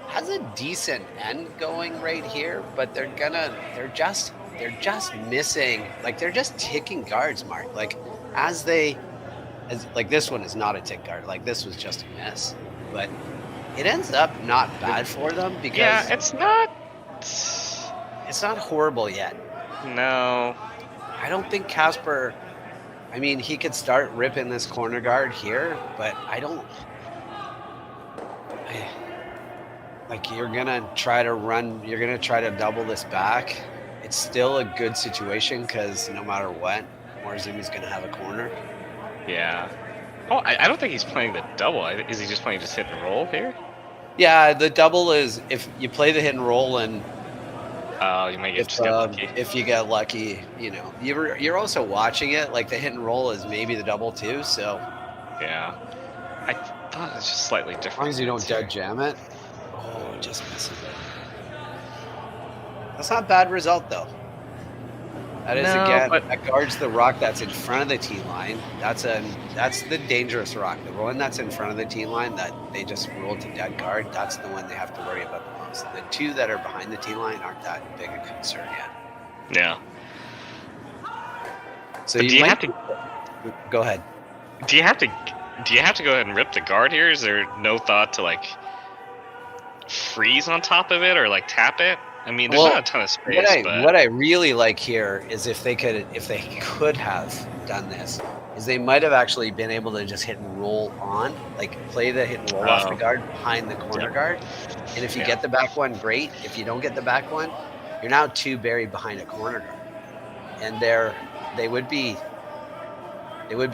has a decent end going right here, but they're just missing, like they're just ticking guards, Mark. Like like this one is not a tick guard. Like this was just a miss, but it ends up not bad for them because yeah, it's not. it's not horrible yet. No. I don't think Casper, I mean, he could start ripping this corner guard here, but like you're going to try to double this back. It's still a good situation because no matter what, Morozumi's going to have a corner. Yeah. Oh, I don't think he's playing the double. Is he just playing just hit and roll here? Yeah, the double is if you play the hit and roll, and you might get lucky. if you get lucky, you know, you're also watching it. Like the hit and roll is maybe the double too. So Yeah. I thought it was just slightly different. as long as you don't dead jam it. Oh, it just misses it. That's not a bad result though. That is that guards the rock that's in front of the tee line. That's the dangerous rock. The one that's in front of the tee line that they just rolled to dead guard. That's the one they have to worry about the most. The two that are behind the tee line aren't that big a concern yet. Yeah. So But do you might have to go ahead. do you have to go ahead and rip the guard here? Is there no thought to like freeze on top of it or like tap it? I mean, there's not a ton of space. What I really like here is if they could have done this, is they might have actually been able to just hit and roll on, like play the hit and roll off the guard behind the corner guard. And if you get the back one, great. If you don't get the back one, you're now two buried behind a corner guard. And they would be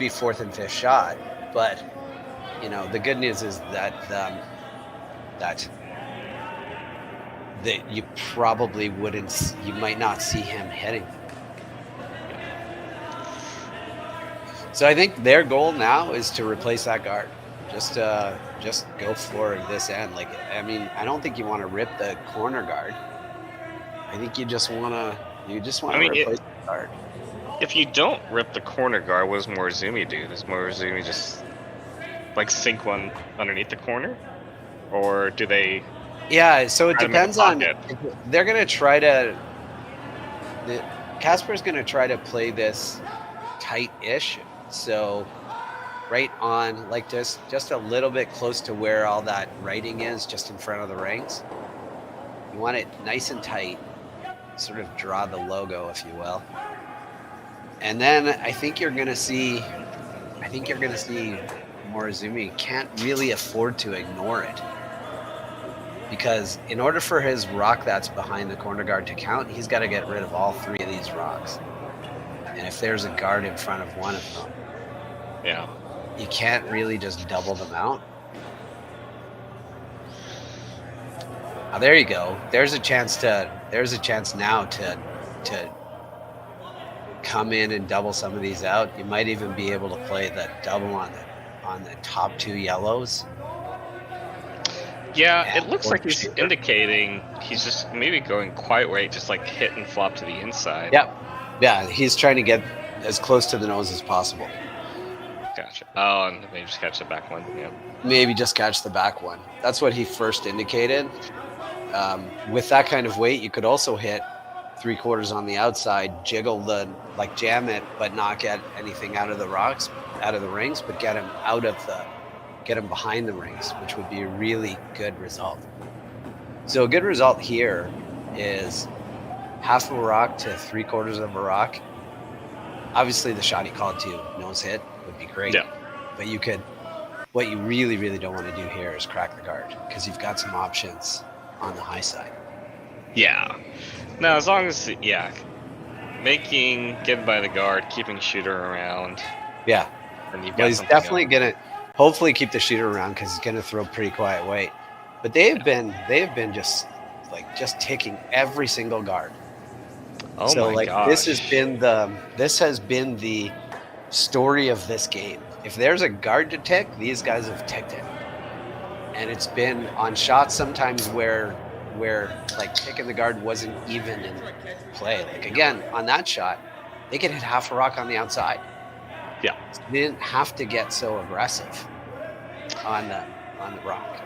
fourth and fifth shot. But you know, the good news is that you probably you might not see him hitting. So I think their goal now is to replace that guard. Just go for this end. Like, I mean, I don't think you want to rip the corner guard. I think you just want to replace the guard. If you don't rip the corner guard, what does Morozumi do? Does Morozumi just like sink one underneath the corner, or do they? Yeah, so it Try to make depends a on. pocket. They're going to try to. Casper's going to try to play this tight-ish. So, right on, like just a little bit close to where all that writing is, just in front of the rings. You want it nice and tight. Sort of draw the logo, if you will. And then I think you're going to see. Morozumi can't really afford to ignore it. Because in order for his rock that's behind the corner guard to count, he's got to get rid of all three of these rocks. And if there's a guard in front of one of them, you can't really just double them out. Now there you go. There's a chance now to come in and double some of these out. You might even be able to play the double on the top two yellows. Yeah, it looks like he's indicating he's just maybe going quite right, just like hit and flop to the inside. Yep. Yeah, he's trying to get as close to the nose as possible. Gotcha. Oh, and maybe just catch the back one. Yeah. Maybe just catch the back one. That's what he first indicated. With that kind of weight, you could also hit 3/4 on the outside, jam it, but not get anything out of the rings, but get him behind the rings, which would be a really good result. So a good result here is half of a rock to 3/4 of a rock. Obviously the shot he called to nose hit would be great. Yeah. But you could, what you really, really don't want to do here is crack the guard because you've got some options on the high side. Yeah. No, as long as, getting by the guard, keeping shooter around. Yeah. And you've got Well, he's something definitely going. going to hopefully keep the shooter around because he's going to throw pretty quiet weight. But they have been just taking every single guard. Oh So my like gosh. this has been the story of this game. If there's a guard to tick, these guys have ticked it. And it's been on shots sometimes where like ticking the guard wasn't even in play. Like again, on that shot, they could hit half a rock on the outside. Yeah. So they didn't have to get so aggressive on the rock.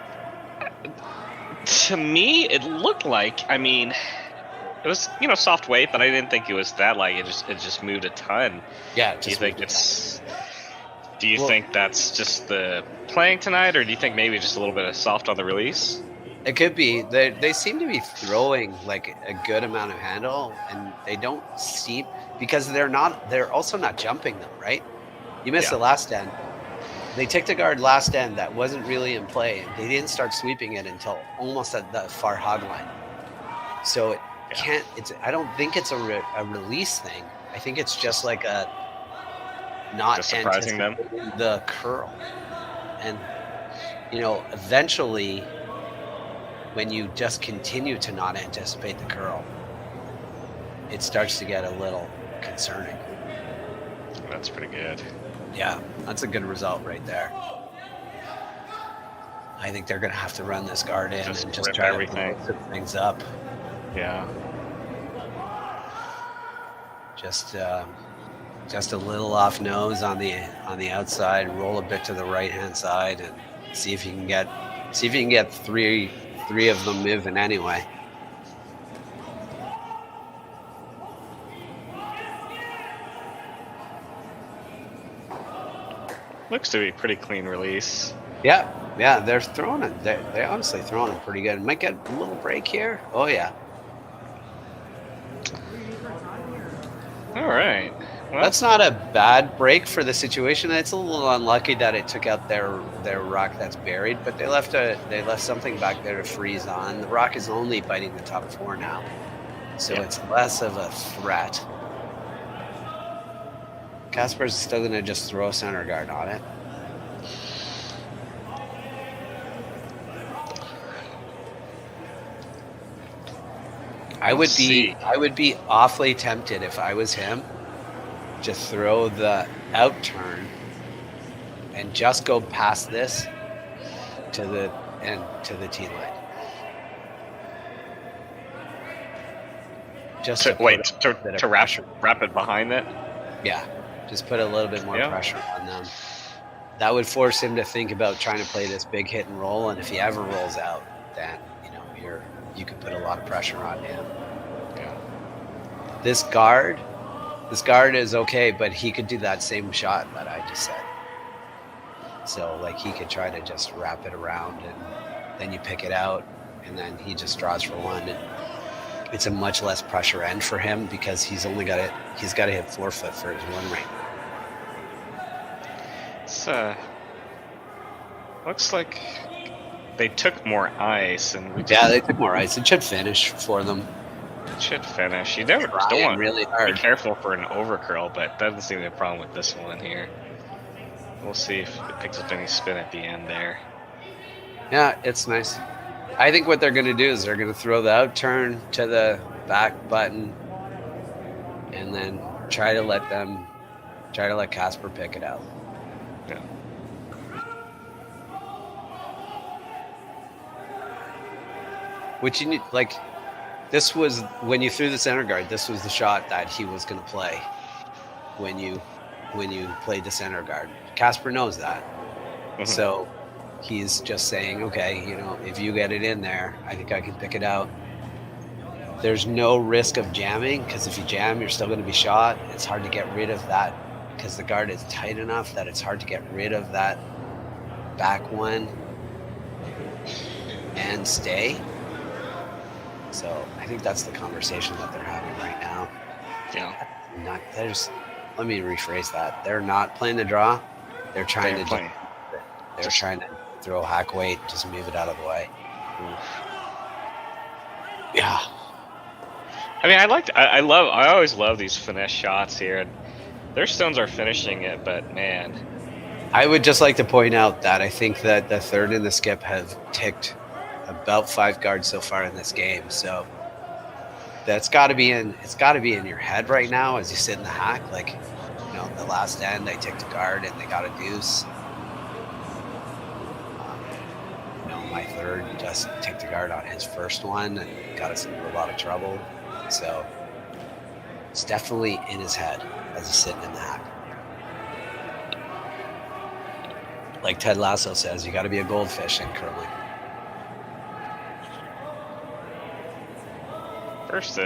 To me, it looked like, I mean, it was, soft weight, but I didn't think it was that light. It just moved a ton. Yeah. Do you think think that's just the playing tonight, or do you think maybe just a little bit of soft on the release? It could be. They seem to be throwing like a good amount of handle, and they don't seem, because they're also not jumping them, right? You missed the last end. They ticked a guard last end that wasn't really in play, and they didn't start sweeping it until almost at the far hog line. So it can't. I don't think it's a release thing. I think it's just like a not just surprising them, the curl, and eventually, when you just continue to not anticipate the curl, it starts to get a little concerning. That's pretty good. Yeah, that's a good result right there. I think they're going to have to run this guard in and just try everything. To put things up. Yeah. Just a little off nose on the outside. Roll a bit to the right hand side and see if you can get three of them moving anyway. Looks to be a pretty clean release. Yeah, they're throwing it. They honestly throwing it pretty good. Might get a little break here. Oh yeah. All right. Well, that's not a bad break for the situation. It's a little unlucky that it took out their rock that's buried, but they left something back there to freeze on. The rock is only biting the top four now, so it's less of a threat. Casper's still going to just throw a center guard on it. I would be awfully tempted if I was him to throw the out turn and just go past this to the tee line. Just to wrap it behind it. Yeah. Just put a little bit more pressure on them. That would force him to think about trying to play this big hit and roll, and if he ever rolls out, then you could put a lot of pressure on him. Yeah. This guard is okay, but he could do that same shot that I just said. So like he could try to just wrap it around, and then you pick it out, and then he just draws for one. And it's a much less pressure end for him because he's got to hit 4 foot for his one ring. It's looks like they took more ice, and they took more ice. It should finish for them. It should finish. You never don't want really hard. Be careful for an overcurl, but that doesn't seem to be a problem with this one here. We'll see if it picks up any spin at the end there. Yeah, it's nice. I think what they're going to do is they're going to throw the out turn to the back button, and then try to let Casper pick it out. Yeah. Which you need, like, this was when you threw the center guard. This was the shot that he was going to play when you played the center guard. Casper knows that, so he's just saying, okay, if you get it in there, I think I can pick it out. There's no risk of jamming, because if you jam, you're still going to be shot. It's hard to get rid of that because the guard is tight enough that it's hard to get rid of that back one and stay. So I think that's the conversation that they're having right now. Yeah. Let me rephrase that. They're not playing the draw. They're trying to play. they're trying to throw hack weight, just move it out of the way. Yeah. I mean, I always love these finesse shots here. And their stones are finishing it, but man. I would just like to point out that I think that the third and the skip have ticked about 5 guards so far in this game. So it's got to be in your head right now as you sit in the hack. Like, you know, the last end, I ticked a guard and they got a deuce. You know, my third just ticked a guard on his first one and got us into a lot of trouble. So it's definitely in his head as he's sitting in the hack. Like Ted Lasso says, you got to be a goldfish in curling. First,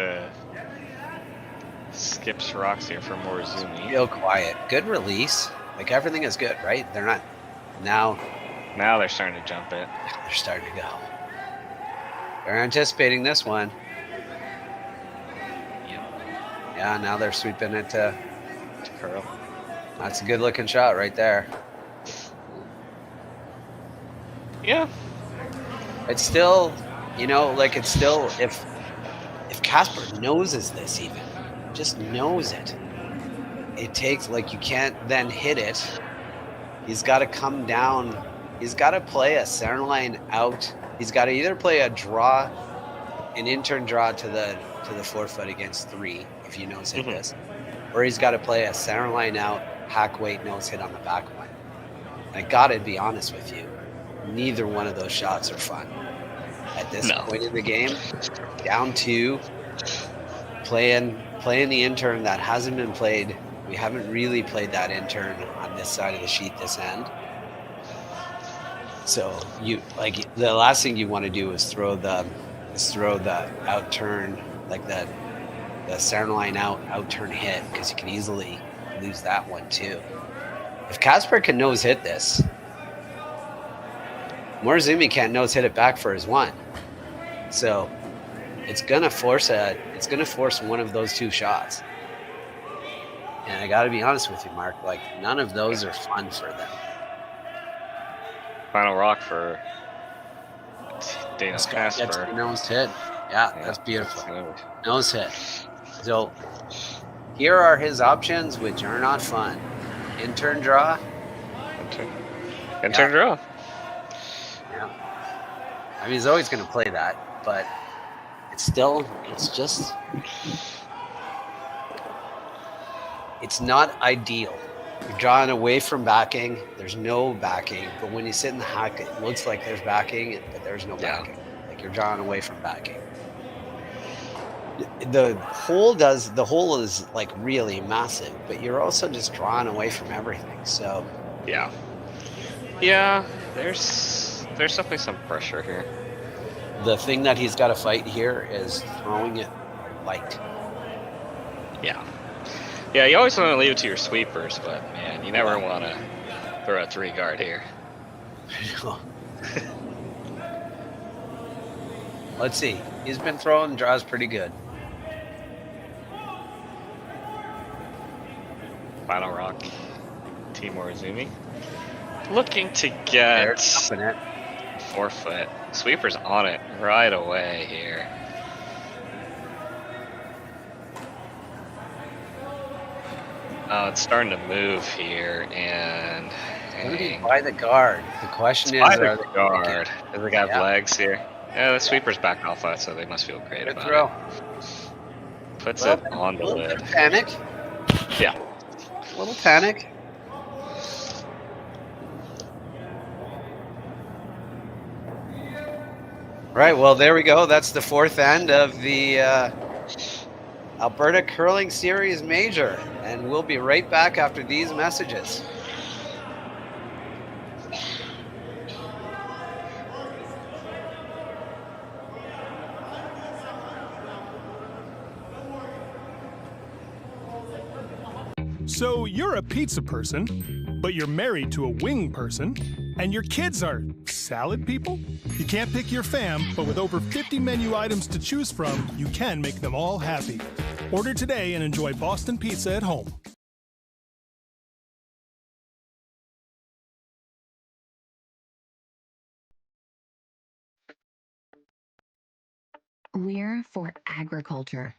skips rocks here for Morozumi. Real quiet. Good release. Like, everything is good, right? They're not... Now they're starting to jump it. They're starting to go. They're anticipating this one. Yeah, now they're sweeping it to curl. That's a good-looking shot right there. Yeah. It's still, you know, like, it's still... If Casper noses this even, just knows it, it takes, like, you can't then hit it. He's got to come down. He's got to play a center line out. He's got to either play a draw, an intern draw to the 4-foot against 3, if you nose hit this, or he's got to play a center line out, hack weight, nose hit on the back one. I gotta be honest with you, neither one of those shots are fun at this point in the game. Down 2, playing the intern that hasn't been played. We haven't really played that intern on this side of the sheet this end. So the last thing you want to do is throw the out turn, like the center line out turn hit, because you can easily lose that one too. If Casper can nose hit this, Morozumi can't nose hit it back for his one. So it's gonna force one of those 2 shots. And I gotta be honest with you, Mark, like, none of those are fun for them. Final rock for Dana Casper. Nose hit. Yeah, that's beautiful. Nose hit. So here are his options, which are not fun. Intern draw. Intern draw. Yeah. I mean, he's always going to play that, but it's not ideal. You're drawing away from backing. There's no backing, but when you sit in the hack, it looks like there's backing, but there's no backing. Like, you're drawing away from backing. The hole is like really massive, but you're also just drawing away from everything. So yeah, there's definitely some pressure here. The thing that he's got to fight here is throwing it light. Yeah, you always want to leave it to your sweepers, but man, you never want to throw a 3 guard here. Let's see. He's been throwing draws pretty good. Final rock, Team Morozumi. Looking to get 4-foot. Sweeper's on it right away here. Oh, it's starting to move here, and by the guard. The question is, are the guard? Do they got legs here? Yeah, the sweeper's back off that, so they must feel great about it. Puts it on the lid. Panic. Yeah. A little panic. Right, well, there we go. That's the 4th end of the Alberta Curling Series Major. And we'll be right back after these messages. So you're a pizza person, but you're married to a wing person, and your kids are salad people? You can't pick your fam, but with over 50 menu items to choose from, you can make them all happy. Order today and enjoy Boston Pizza at home. We're for agriculture.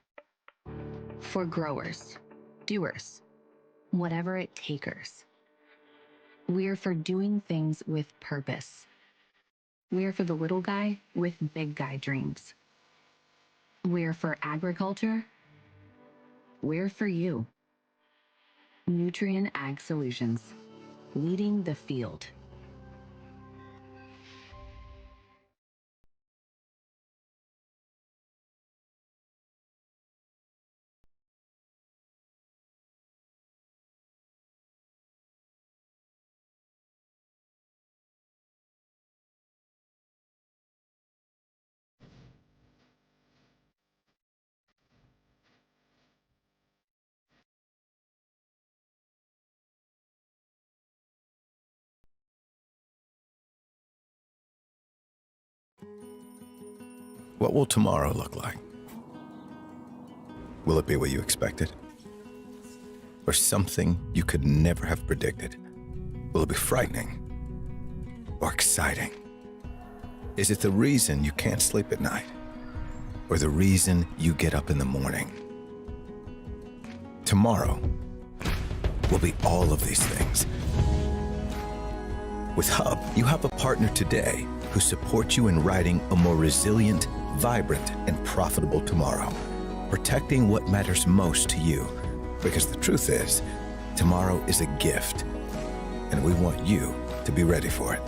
For growers, doers, whatever it takers. We're for doing things with purpose. We're for the little guy with big guy dreams. We're for agriculture. We're for you. Nutrien Ag Solutions, leading the field. What will tomorrow look like? Will it be what you expected? Or something you could never have predicted? Will it be frightening? Or exciting? Is it the reason you can't sleep at night? Or the reason you get up in the morning? Tomorrow will be all of these things. With Hub, you have a partner today who supports you in writing a more resilient, vibrant, and profitable tomorrow, protecting what matters most to you. Because the truth is, tomorrow is a gift, and we want you to be ready for it.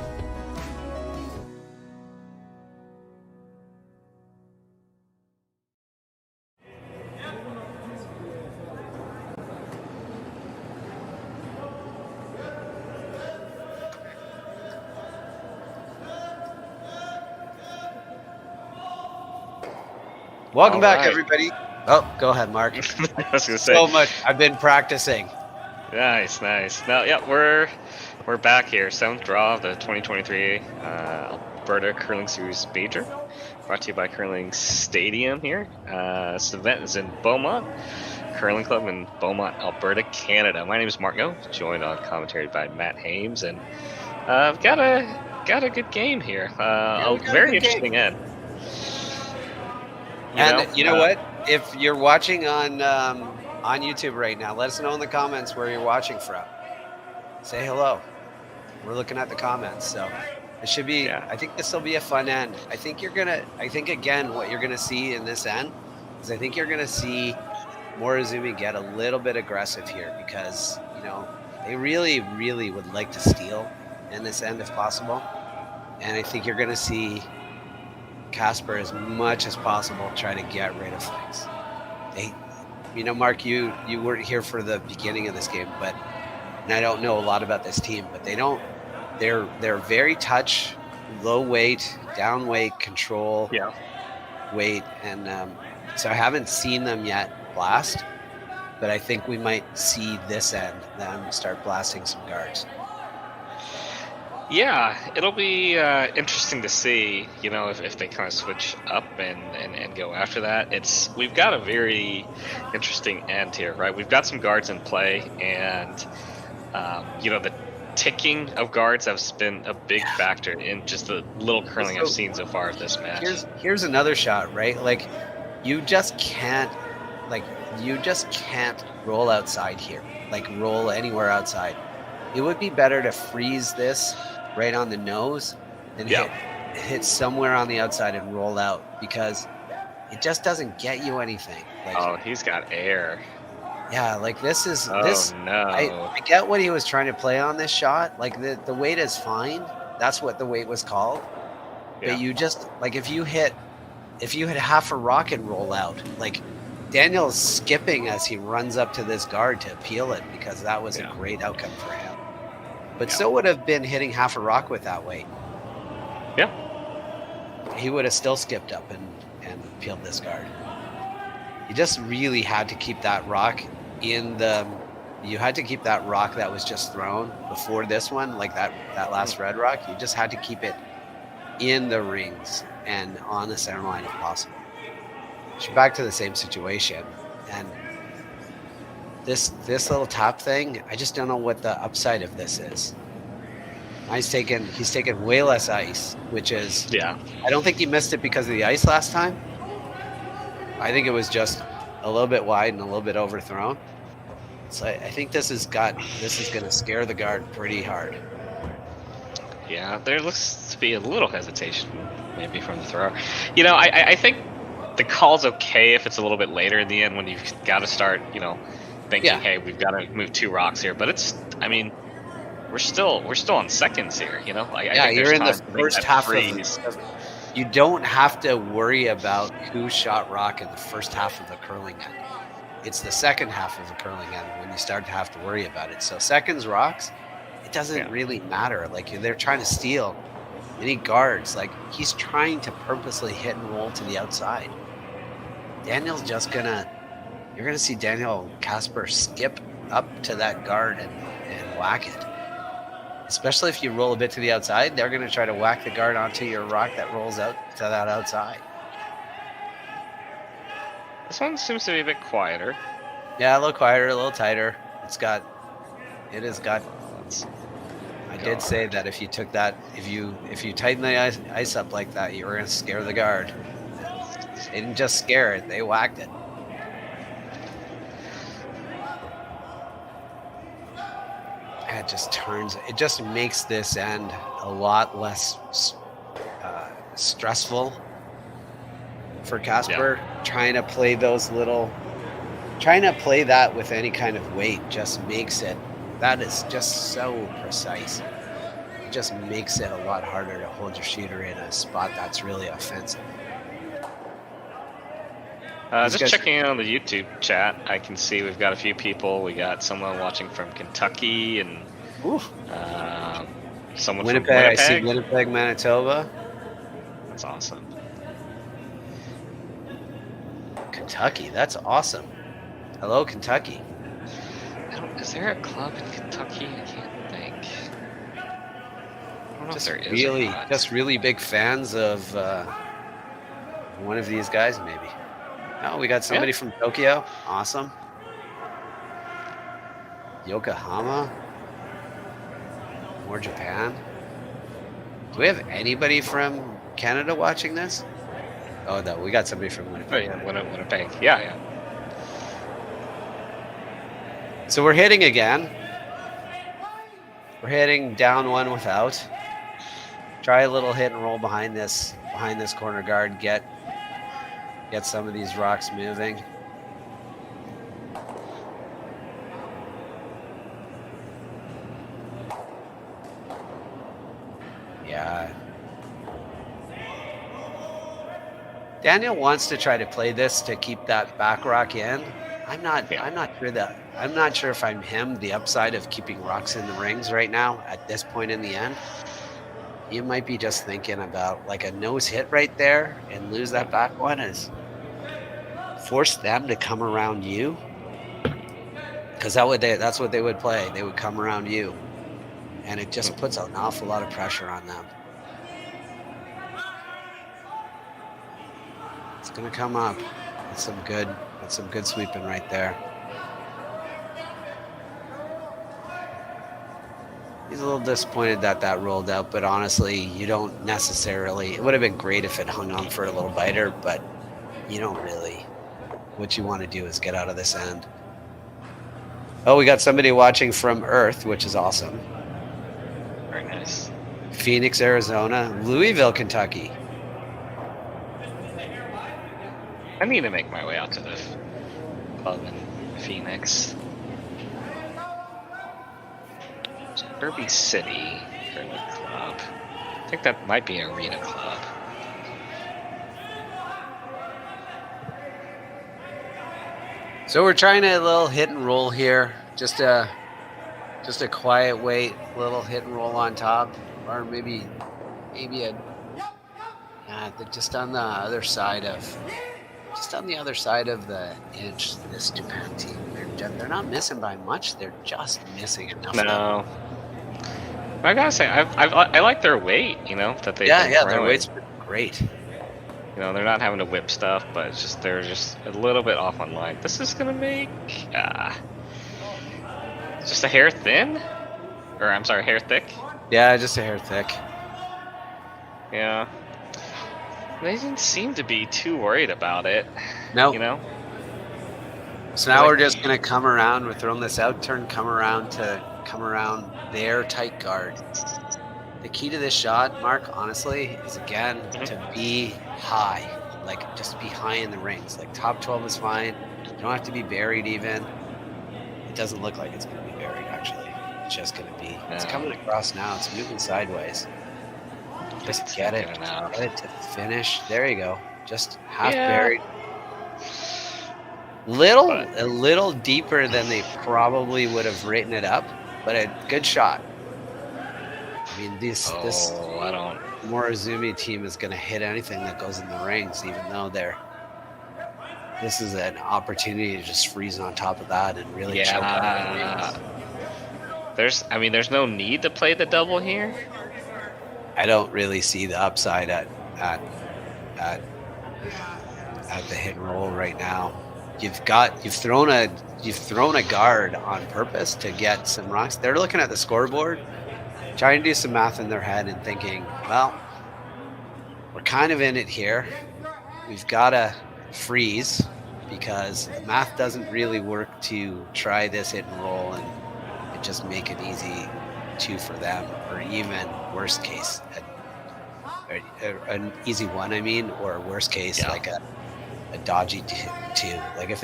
Welcome All back, right. everybody. Oh, go ahead, Mark. I was gonna say. So much. I've been practicing. Nice. No, yeah, we're back here. 7th draw of the 2023 Alberta Curling Series Major, brought to you by Curling Stadium here. This event is in Beaumont Curling Club in Beaumont, Alberta, Canada. My name is Mark No, joined on commentary by Matt Hames, and I've got a good game here. A very interesting end. You know what? If you're watching on YouTube right now, let us know in the comments where you're watching from. Say hello. We're looking at the comments, so it should be. Yeah. I think this will be a fun end. I think again, what you're gonna see in this end is I think you're gonna see Morozumi get a little bit aggressive here because they really, really would like to steal in this end if possible, and I think you're gonna see Casper as much as possible try to get rid of things. Mark, you weren't here for the beginning of this game, and I don't know a lot about this team, but they're very touch, low weight, down weight, control weight, and so I haven't seen them yet blast, but I think we might see this end them start blasting some guards. Yeah, it'll be interesting to see, if they kind of switch up and go after that. We've got a very interesting end here, right? We've got some guards in play, and the ticking of guards has been a big factor in just the little curling I've seen so far of this match. Here's another shot, right? Like you just can't roll outside here, like roll anywhere outside. It would be better to freeze this right on the nose than hit somewhere on the outside and roll out, because it just doesn't get you anything. He's got air. Yeah, like this. No. I get what he was trying to play on this shot. Like the weight is fine. That's what the weight was called. Yeah. But you just if you hit half a rock and roll out, like Daniel's skipping as he runs up to this guard to peel it, because that was a great outcome for him. But so would have been hitting half a rock with that weight. Yeah. He would have still skipped up and peeled this guard. You just really had to keep that rock you had to keep that rock that was just thrown before this one, like that last red rock. You just had to keep it in the rings and on the center line if possible. So back to the same situation. And this little tap thing, I just don't know what the upside of this is. He's taken way less ice, which is I don't think he missed it because of the ice last time. I think it was just a little bit wide and a little bit overthrown. So I think this is going to scare the guard pretty hard. Yeah, there looks to be a little hesitation, maybe from the thrower. You know, I think the call's okay if it's a little bit later in the end when you've got to start, you know, thinking, hey, we've got to move 2 rocks here. But it's, I mean, we're still on seconds here, you know. I think you're in the time to first make that half freeze. of. You don't have to worry about who shot rock in the first half of the curling end. It's the second half of the curling end when you start to have to worry about it. So seconds rocks, it doesn't really matter. Like they're trying to steal any guards. Like he's trying to purposely hit and roll to the outside. Daniel's just you're gonna see Daniel Casper skip up to that guard and whack it. Especially if you roll a bit to the outside, they're gonna try to whack the guard onto your rock that rolls out to that outside. This one seems to be a bit quieter. Yeah, a little quieter, a little tighter. It has got. I did say that if you took that, if you tighten the ice up like that, you were gonna scare the guard. They didn't just scare it; they whacked it. It just turns. It just makes this end a lot less stressful for Casper. Trying to play that with any kind of weight just makes it. That is just so precise. It just makes it a lot harder to hold your shooter in a spot that's really offensive. Just checking in on the YouTube chat, I can see we've got a few people. We got someone watching from Kentucky and someone Winnipeg. from Winnipeg. I see Winnipeg, Manitoba. That's awesome. Kentucky, that's awesome. Hello, Kentucky. Is there a club in Kentucky? I can't think. I don't know if there is. Just really big fans of one of these guys, maybe. Oh, we got somebody from Tokyo. Awesome. Yokohama. More Japan. Do we have anybody from Canada watching this? Oh, no, we got somebody from Winnipeg. Oh, yeah, Winnipeg. Yeah. So we're hitting again. We're hitting down one without. Try a little hit and roll behind this corner guard. Get some of these rocks moving. Yeah. Daniel wants to try to play this to keep that back rock in. I'm not sure if I'm him the upside of keeping rocks in the rings right now at this point in the end. You might be just thinking about like a nose hit right there and lose that back one is force them to come around you. Because that's what they would play. They would come around you. And it just puts an awful lot of pressure on them. It's gonna come up. That's some good sweeping right there. He's a little disappointed that rolled out, but honestly, you don't necessarily. It would have been great if it hung on for a little biter, but you don't really. What you want to do is get out of this end. Oh, we got somebody watching from Earth, which is awesome. Very nice. Phoenix, Arizona, Louisville, Kentucky. I need to make my way out to the club in Phoenix. Derby City for the club. I think that might be Arena Club. So we're trying a little hit and roll here. Just a quiet wait, little hit and roll on top, or maybe just on the other side of the inch. This Japan team, they're not missing by much. They're just missing enough. No. I gotta say, I like their weight. You know that they their weight's great. You know, they're not having to whip stuff, but it's just they're just a little bit off on line. This is gonna make just a hair thin, or I'm sorry, hair thick. Yeah, just a hair thick. Yeah. They didn't seem to be too worried about it. No. You know? So now Like- we're just going to come around. We're throwing this out turn, come around their tight guard. The key to this shot, Mark, honestly, is again to be high. Like, just be high in the rings. Like, top 12 is fine. You don't have to be buried even. It doesn't look like it's going to be buried, actually. It's just going to be. It's coming across now. It's moving sideways. Just get it. Get it to finish. There you go. Just half buried. A little deeper than they probably would have written it up, but a good shot. I mean, this Morozumi team is going to hit anything that goes in the rings, even though this is an opportunity to just freeze on top of that and really choke out the rings. There's no need to play the double here. I don't really see the upside at the hit and roll right now. You've thrown a guard on purpose to get some rocks. They're looking at the scoreboard, trying to do some math in their head and thinking, well, we're kind of in it here. We've got to freeze because the math doesn't really work to try this hit and roll and just make it easy 2 for them, or even worst case, an easy 1, I mean, or worst case, like a dodgy 2. Like if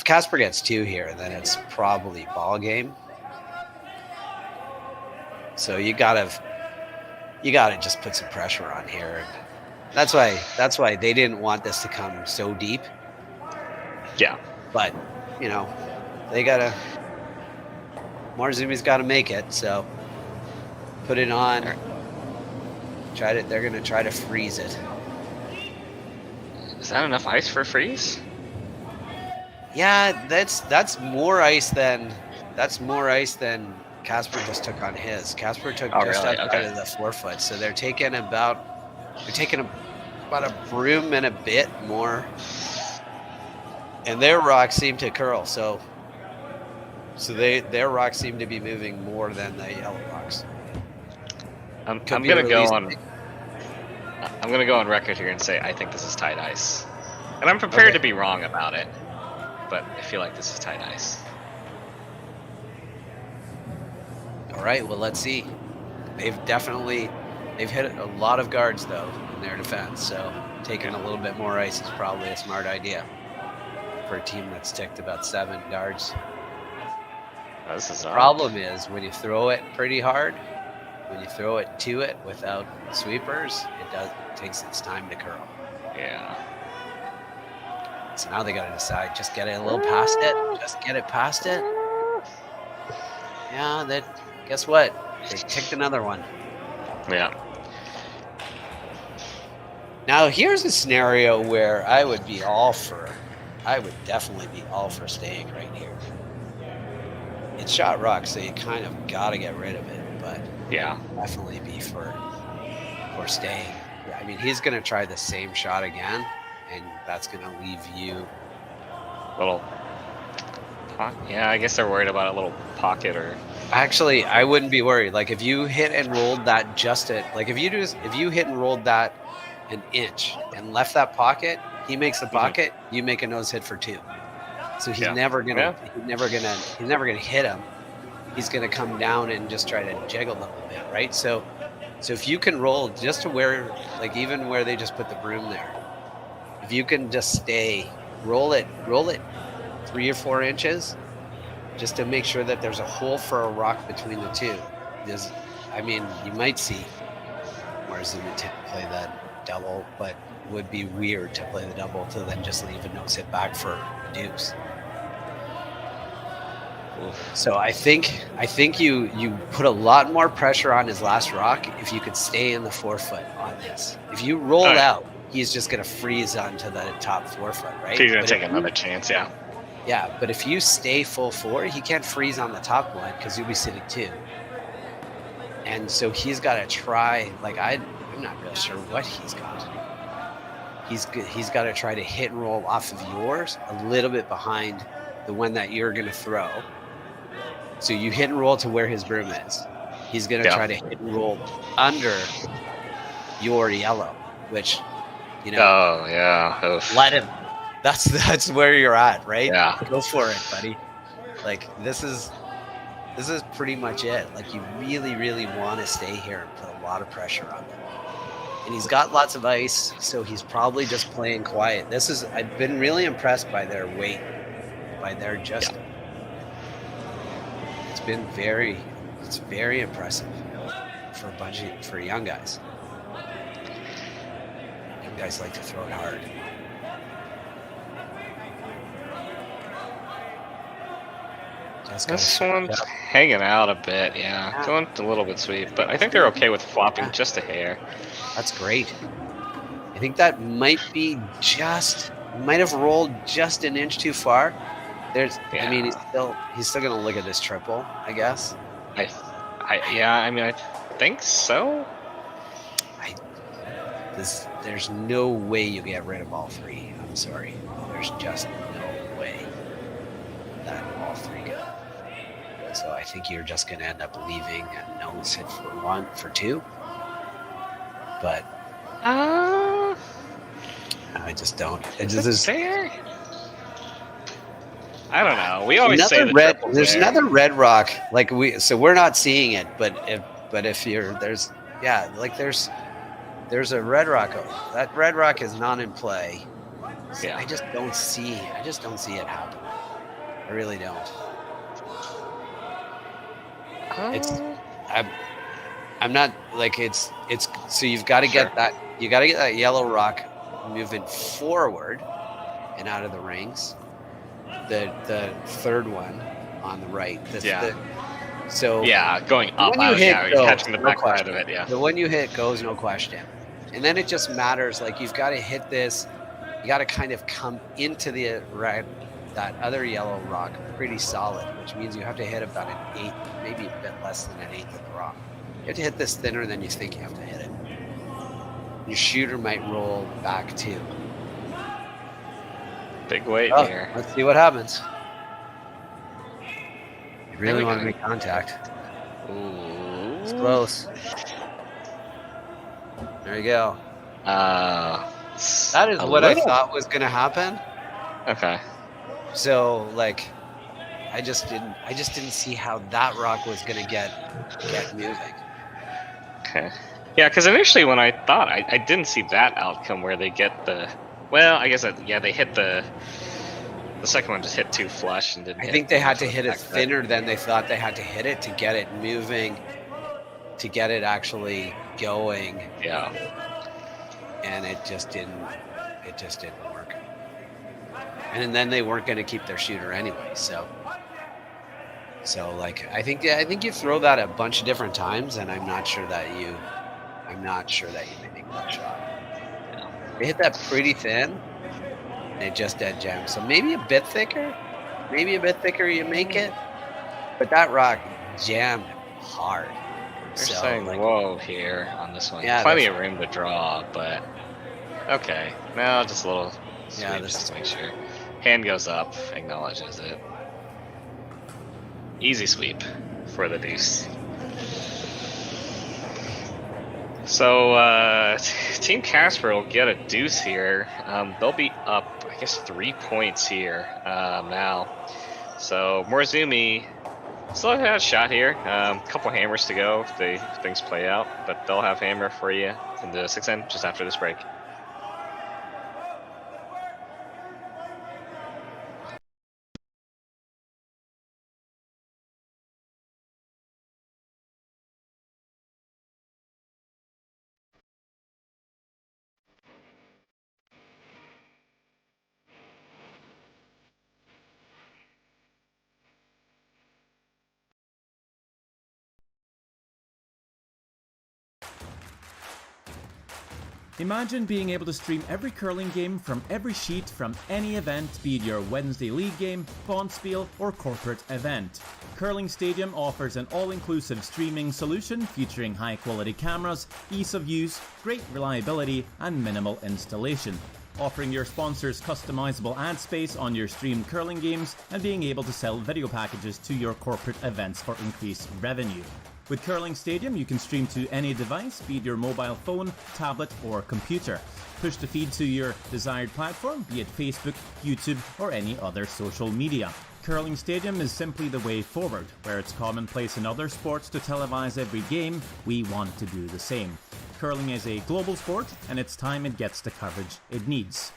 Casper gets 2 here, then it's probably ball game. So you gotta just put some pressure on here. And that's why they didn't want this to come so deep. Yeah. But Morozumi's got to make it. So put it on. They're gonna try to freeze it. Is that enough ice for freeze? Yeah, that's more ice than Casper just took on his. Casper took outside of the 4 foot, so they're taking about a broom and a bit more, and their rocks seem to curl. So their rocks seem to be moving more than the yellow rocks. I'm gonna go on record here and say I think this is tight ice, and I'm prepared to be wrong about it, but I feel like this is tight ice. All right, well, let's see. They've hit a lot of guards though in their defense, so taking a little bit more ice is probably a smart idea for a team that's ticked about 7 guards. The problem is when you throw it pretty hard, when you throw it to it without sweepers, it takes its time to curl. Yeah. So now they got to decide, just get it a little past it, just get it past it. Yeah, guess what? They ticked another one. Yeah. Now here's a scenario where I would definitely be all for staying right here. It's shot rock, so you kind of got to get rid of it, but definitely be for staying. I mean, he's going to try the same shot again, and that's going to leave you little. Yeah, I guess they're worried about a little pocket or. Actually, I wouldn't be worried. Like if you hit and rolled that if you hit and rolled that an inch and left that pocket, he makes the pocket. You make a nose hit for 2. So he's never gonna hit him. He's gonna come down and just try to jiggle a little bit, right? So if you can roll just to where, like even where they just put the broom there, if you can just roll it 3 or 4 inches, just to make sure that there's a hole for a rock between the 2. You might see Morozumi play that double, but it would be weird to play the double to then just leave a nose hit back for a deuce. So I think you put a lot more pressure on his last rock if you could stay in the 4 foot on this. If you roll out, he's just going to freeze onto the top 4 foot, right? He's going to take another chance, yeah. Yeah, but if you stay full 4, he can't freeze on the top one because you'll be sitting 2. And so he's got to try, I'm not really sure what he's got. He's got to try to hit and roll off of yours a little bit behind the one that you're going to throw. So you hit and roll to where his broom is. He's going to try to hit and roll under your yellow. which, you know, Oh yeah. Oof. let him. That's where you're at, right? Yeah. Go for it, buddy. Like this is pretty much it. Like you really, really want to stay here and put a lot of pressure on him. And he's got lots of ice, so he's probably just playing quiet. I've been really impressed by their weight, by their just. Yeah. It's very impressive for a bunch for young guys. Young guys like to throw it hard. This one's hanging out a bit, yeah. Going a little bit sweet, but I think they're okay with flopping just a hair. That's great. I think that might have rolled just an inch too far. I mean, he's still gonna look at this triple, I guess. I think so. There's no way you get rid of all three. I'm sorry. There's just no way that all three go. So I think you're just gonna end up leaving a nose hit for two. But I just don't. Is fair? I don't know. We always say there's another red rock. Like we're not seeing it, but if there's a red rock. That red rock is not in play. So Yeah. I just don't see it happen. I really don't. I'm not like it's so you've got to get that yellow rock moving forward and out of the rings. The third one on the right. Going up. You're catching the back side of it. Yeah. The one you hit goes, no question. And then it just matters. Like you've got to hit this. You got to kind of come into that other yellow rock pretty solid, which means you have to hit about an eighth, maybe a bit less than an eighth of the rock. You have to hit this thinner than you think you have to hit it. Your shooter might roll back too. Big weight here. Let's see what happens. You really want to make contact. Ooh. It's close. There you go. That is what I thought was going to happen. Okay. So like, I just didn't see how that rock was going to get moving. Okay. Yeah, because initially when I thought I didn't see that outcome where they get the. Well, I guess they hit the second one just hit too flush and didn't. I think they had to hit it thinner than they thought they had to hit it to get it moving, to get it actually going. Yeah. And it just didn't work. And then they weren't going to keep their shooter anyway. So like I think you throw that a bunch of different times, and I'm not sure that you make that shot. They hit that pretty thin, and it just dead jammed. So maybe a bit thicker you make it, but that rock jammed hard. They're saying whoa here on this one. Yeah, plenty of room to draw, but okay. No, just a little sweep just to make sure. Hand goes up, acknowledges it. Easy sweep for the deuce. So, Team Casper will get a deuce here. They'll be up, I guess, 3 points here now. So, Morozumi still have a shot here. A couple hammers to go if things play out, but they'll have hammer for you in the 6-end just after this break. Imagine being able to stream every curling game from every sheet from any event, be it your Wednesday league game, Bonspiel, or corporate event. Curling Stadium offers an all-inclusive streaming solution featuring high-quality cameras, ease of use, great reliability, and minimal installation. Offering your sponsors customizable ad space on your streamed curling games and being able to sell video packages to your corporate events for increased revenue. With Curling Stadium, you can stream to any device, be it your mobile phone, tablet, or computer. Push the feed to your desired platform, be it Facebook, YouTube, or any other social media. Curling Stadium is simply the way forward. Where it's commonplace in other sports to televise every game, we want to do the same. Curling is a global sport, and it's time it gets the coverage it needs.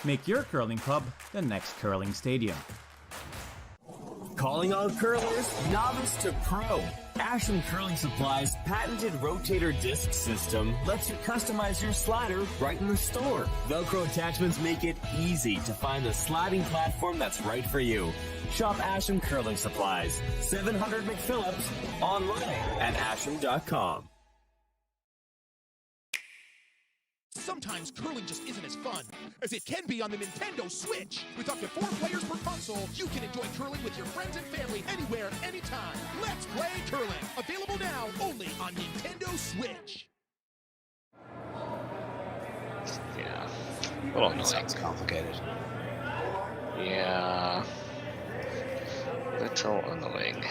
Make your curling club the next Curling Stadium. Calling all curlers, novice to pro. Ashland Curling Supply's patented rotator disc system lets you customize your slider right in the store. Velcro attachments make it easy to find the sliding platform that's right for you. Shop Ashland Curling Supplies, 700 McPhillips, online at ashland.com. Sometimes curling just isn't as fun as it can be on the Nintendo Switch. With up to 4 players per console, you can enjoy curling with your friends and family anywhere, anytime. Let's play curling. Available now only on Nintendo Switch. Yeah. A little annoying. Sounds complicated. Yeah. Little annoying.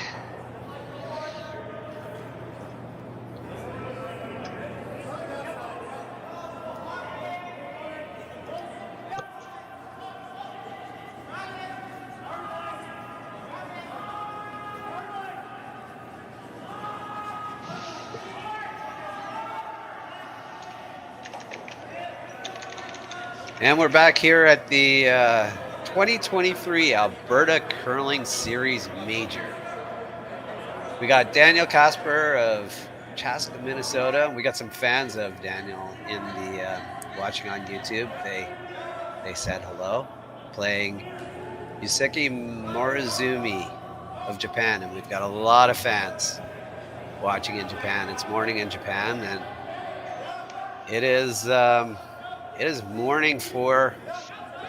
And we're back here at the 2023 Alberta Curling Series Major. We got Daniel Casper of Chaska, Minnesota. We got some fans of Daniel in the watching on YouTube. They said hello. Playing Yusuke Morozumi of Japan, and we've got a lot of fans watching in Japan. It's morning in Japan, and it is morning for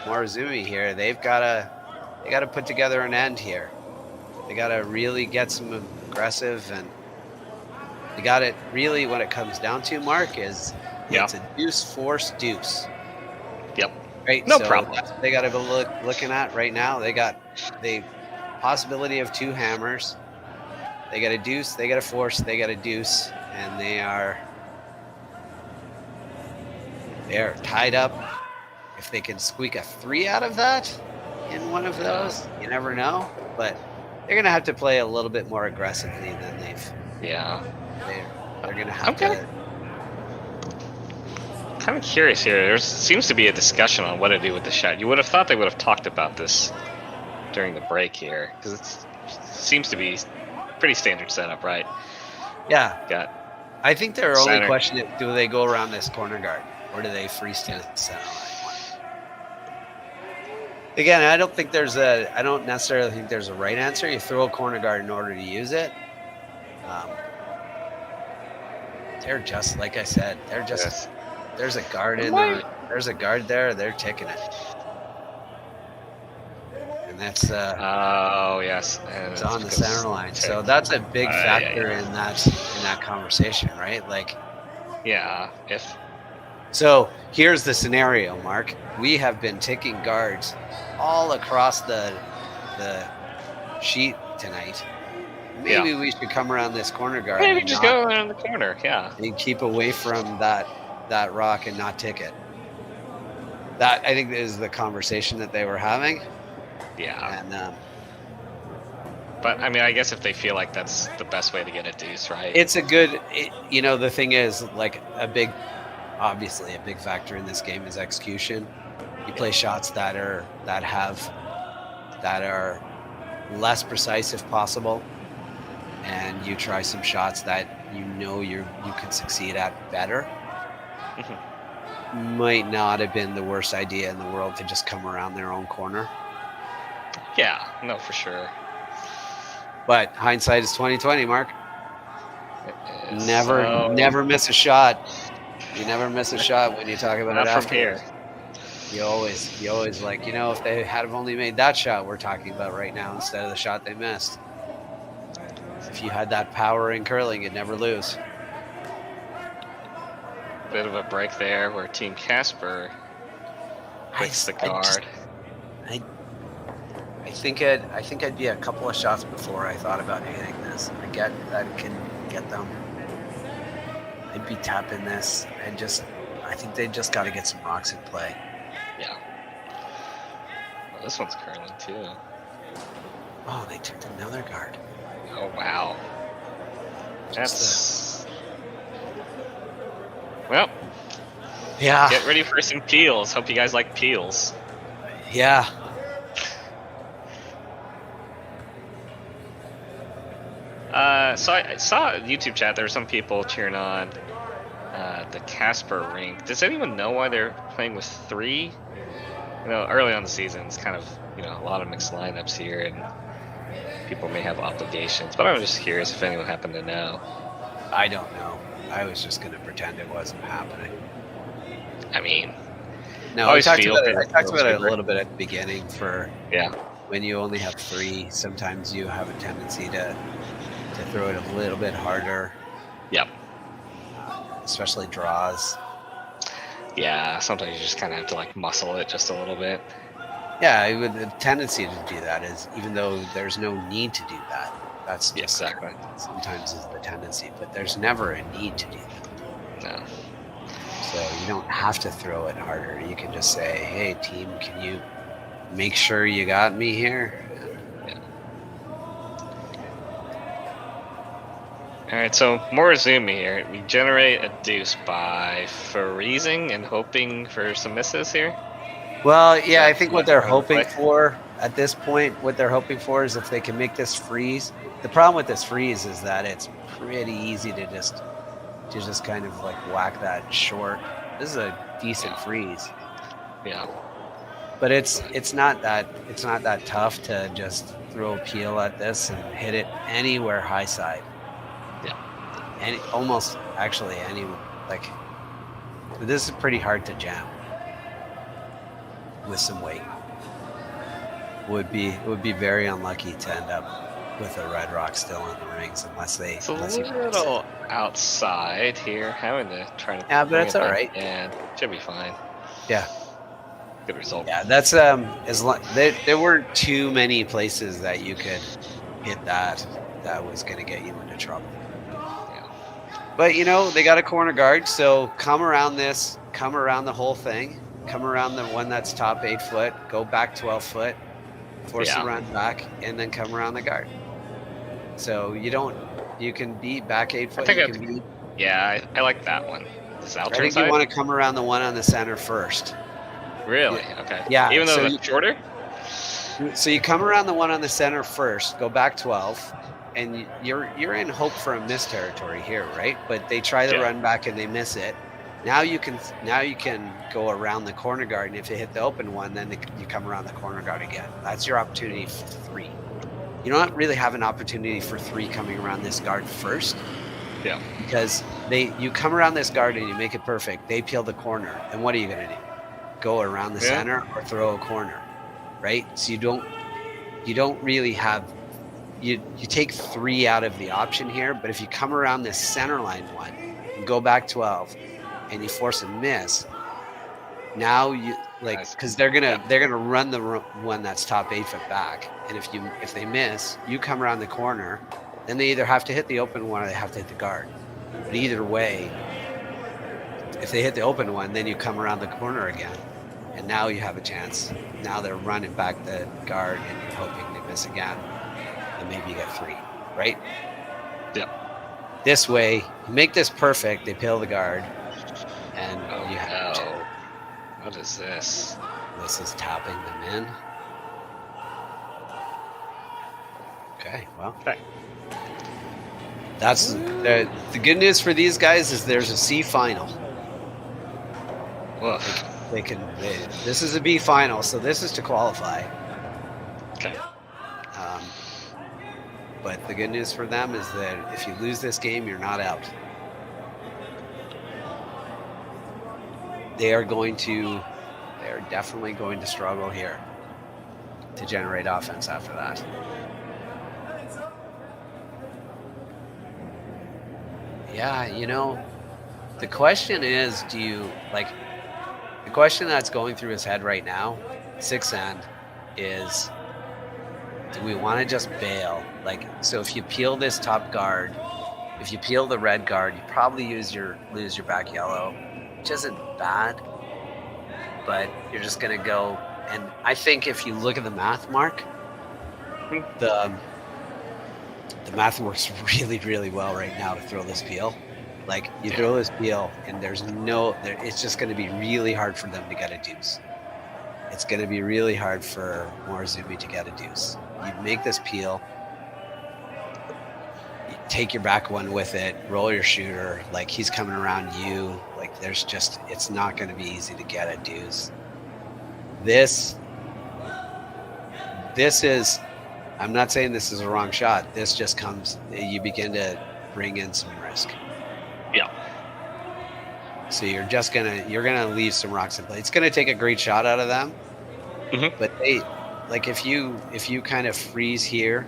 Morozumi here. They got to put together an end here. They got to really get some aggressive, and they got it really. What it comes down to, Mark, is it's a deuce force deuce. Yep. Right. No so problem. That's what they got to go looking at right now. They got the possibility of 2 hammers. They got a deuce. They got a force. They got a deuce, and they are tied up. If they can squeak a 3 out of that in one of those, you never know. But they're going to have to play a little bit more aggressively than they've. Yeah. They're going to have to. Kind of curious here. There seems to be a discussion on what to do with the shot. You would have thought they would have talked about this during the break here, because it seems to be pretty standard setup, right? Yeah. I think their only Center. question is, do they go around this corner guard, or do they freestyle the center line? Again, I don't necessarily think there's a right answer. You throw a corner guard in order to use it. They're just, like I said, there's a guard in there. There's a guard there. They're taking it. And that's yes. it's on the center line. So that's a big factor in that conversation, right? Like, So here's the scenario, Mark. We have been taking guards all across the sheet tonight. Maybe we should come around this corner guard. Maybe just go around the corner, and keep away from that rock and not tick it. That, I think, is the conversation that they were having. Yeah. And but I mean, I guess if they feel like that's the best way to get a deuce, right? it's a good. The thing is, like, obviously a big factor in this game is execution. You play shots that are less precise if possible, and you try some shots that you can succeed at better. Might not have been the worst idea in the world to just come around their own corner. Yeah, no, for sure. But hindsight is 20/20, Mark. Never miss a shot. You never miss a shot when you talk about it after. Here. You always like, if they had have only made that shot we're talking about right now instead of the shot they missed. If you had that power in curling, you'd never lose. Bit of a break there where Team Casper quits the guard. I think I'd be a couple of shots before I thought about hitting this. I get that get them. I'd be tapping this and I think they just got to get some rocks in play. Yeah. Well, this one's curling too. Oh, they took another guard. Oh, wow. That's... Well, Yeah. get ready for some peels. Hope you guys like peels. Yeah. So I saw YouTube chat. There were some people cheering on the Casper rink. Does anyone know why they're playing with 3? You know, early on the season, it's kind of, you know, a lot of mixed lineups here, and people may have obligations. But I'm just curious if anyone happened to know. I don't know. I was just going to pretend it wasn't happening. I mean, No, I talked about it a little bit at the beginning for when you only have 3, sometimes you have a tendency to throw it a little bit harder. Yep. Especially draws. Yeah, sometimes you just kind of have to like muscle it just a little bit. Yeah, the tendency to do that is, even though there's no need to do that, that's just exactly. Sometimes is the tendency, but there's never a need to do that. No. So you don't have to throw it harder. You can just say, hey, team, can you make sure you got me here? Yeah. Alright, so Morozumi here. We generate a deuce by freezing and hoping for some misses here. Well, yeah, I think what they're hoping for at this point, what they're hoping for is if they can make this freeze. The problem with this freeze is that it's pretty easy to just kind of like whack that short. This is a decent freeze. Yeah. But it's not that tough to just throw a peel at this and hit it anywhere high side. Yeah. Almost actually any, like, this is pretty hard to jam with some weight. Would be very unlucky to end up with a red rock still in the rings unless it's a little outside here, having to try to. Yeah, but that's all right. Yeah, should be fine. Yeah. Good result. Yeah, that's there weren't too many places that you could hit that was going to get you into trouble. Yeah. But you know, they got a corner guard, so come around the whole thing, come around the one that's top 8 foot, go back 12 foot, force the run back, and then come around the guard. So you can be back 8 foot. I like that one. I think you want to come around the one on the center first. Really? Yeah. Okay. Yeah. Even though it's shorter? So you come around the one on the center first, go back 12, and you're in hope for a miss territory here, right? But they try the run back and they miss it. Now you can go around the corner guard, and if you hit the open one, then you come around the corner guard again. That's your opportunity for 3. You don't really have an opportunity for 3 coming around this guard first. Yeah. Because you come around this guard and you make it perfect. They peel the corner, and what are you going to do? Go around the center or throw a corner, right? So you don't really have you take 3 out of the option here. But if you come around this center line one and go back 12, and you force a miss, now you because they're gonna run the one that's top 8 foot back, and if they miss, you come around the corner, then they either have to hit the open one or they have to hit the guard. But either way, if they hit the open one, then you come around the corner again, and now you have a chance. Now they're running back the guard, and you're hoping they miss again, and maybe you get 3, right? Yep. This way, you make this perfect. They peel the guard. And you have what is this? This is tapping them in. Okay, well. Okay. That's the good news for these guys is there's a C final. Well, this is a B final, so this is to qualify. Okay. But the good news for them is that if you lose this game, you're not out. They're definitely going to struggle here to generate offense after that. Yeah, you know, the question is, the question that's going through his head right now, 6 end, is do we want to just bail? So if you peel this top guard if you peel the red guard, you probably lose your back yellow, which isn't bad, but you're just gonna go. And I think if you look at the math, Mark, the math works really, really well right now to throw this peel. Like you throw this peel, and it's just going to be really hard for them to get a deuce. It's going to be really hard for Morozumi to get a deuce. You make this peel, you take your back one with it, roll your shooter, like he's coming around you. Like it's not going to be easy to get a deuce. This is, I'm not saying this is a wrong shot. This just comes, you begin to bring in some risk. Yeah. So you're gonna leave some rocks in play. It's gonna take a great shot out of them. Mm-hmm. But if you kind of freeze here.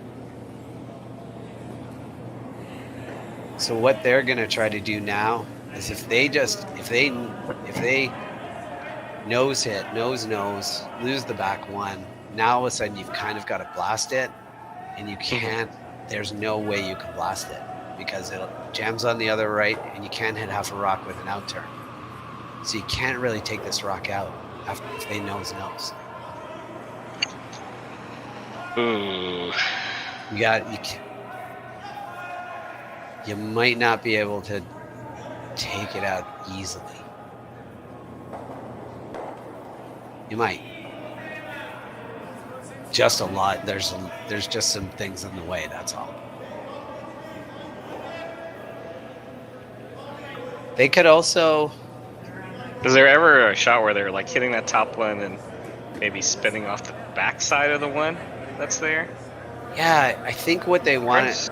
So what they're gonna try to do now is if they nose hit, nose, lose the back one, now all of a sudden you've kind of got to blast it, and you can't, there's no way you can blast it because it jams on the other right, and you can't hit half a rock with an out turn. So you can't really take this rock out if they nose. Ooh. You might not be able to take it out easily. You might. Just a lot. There's just some things in the way, that's all. They could also... Is there ever a shot where they're like hitting that top one and maybe spinning off the back side of the one that's there? Yeah, I think what they want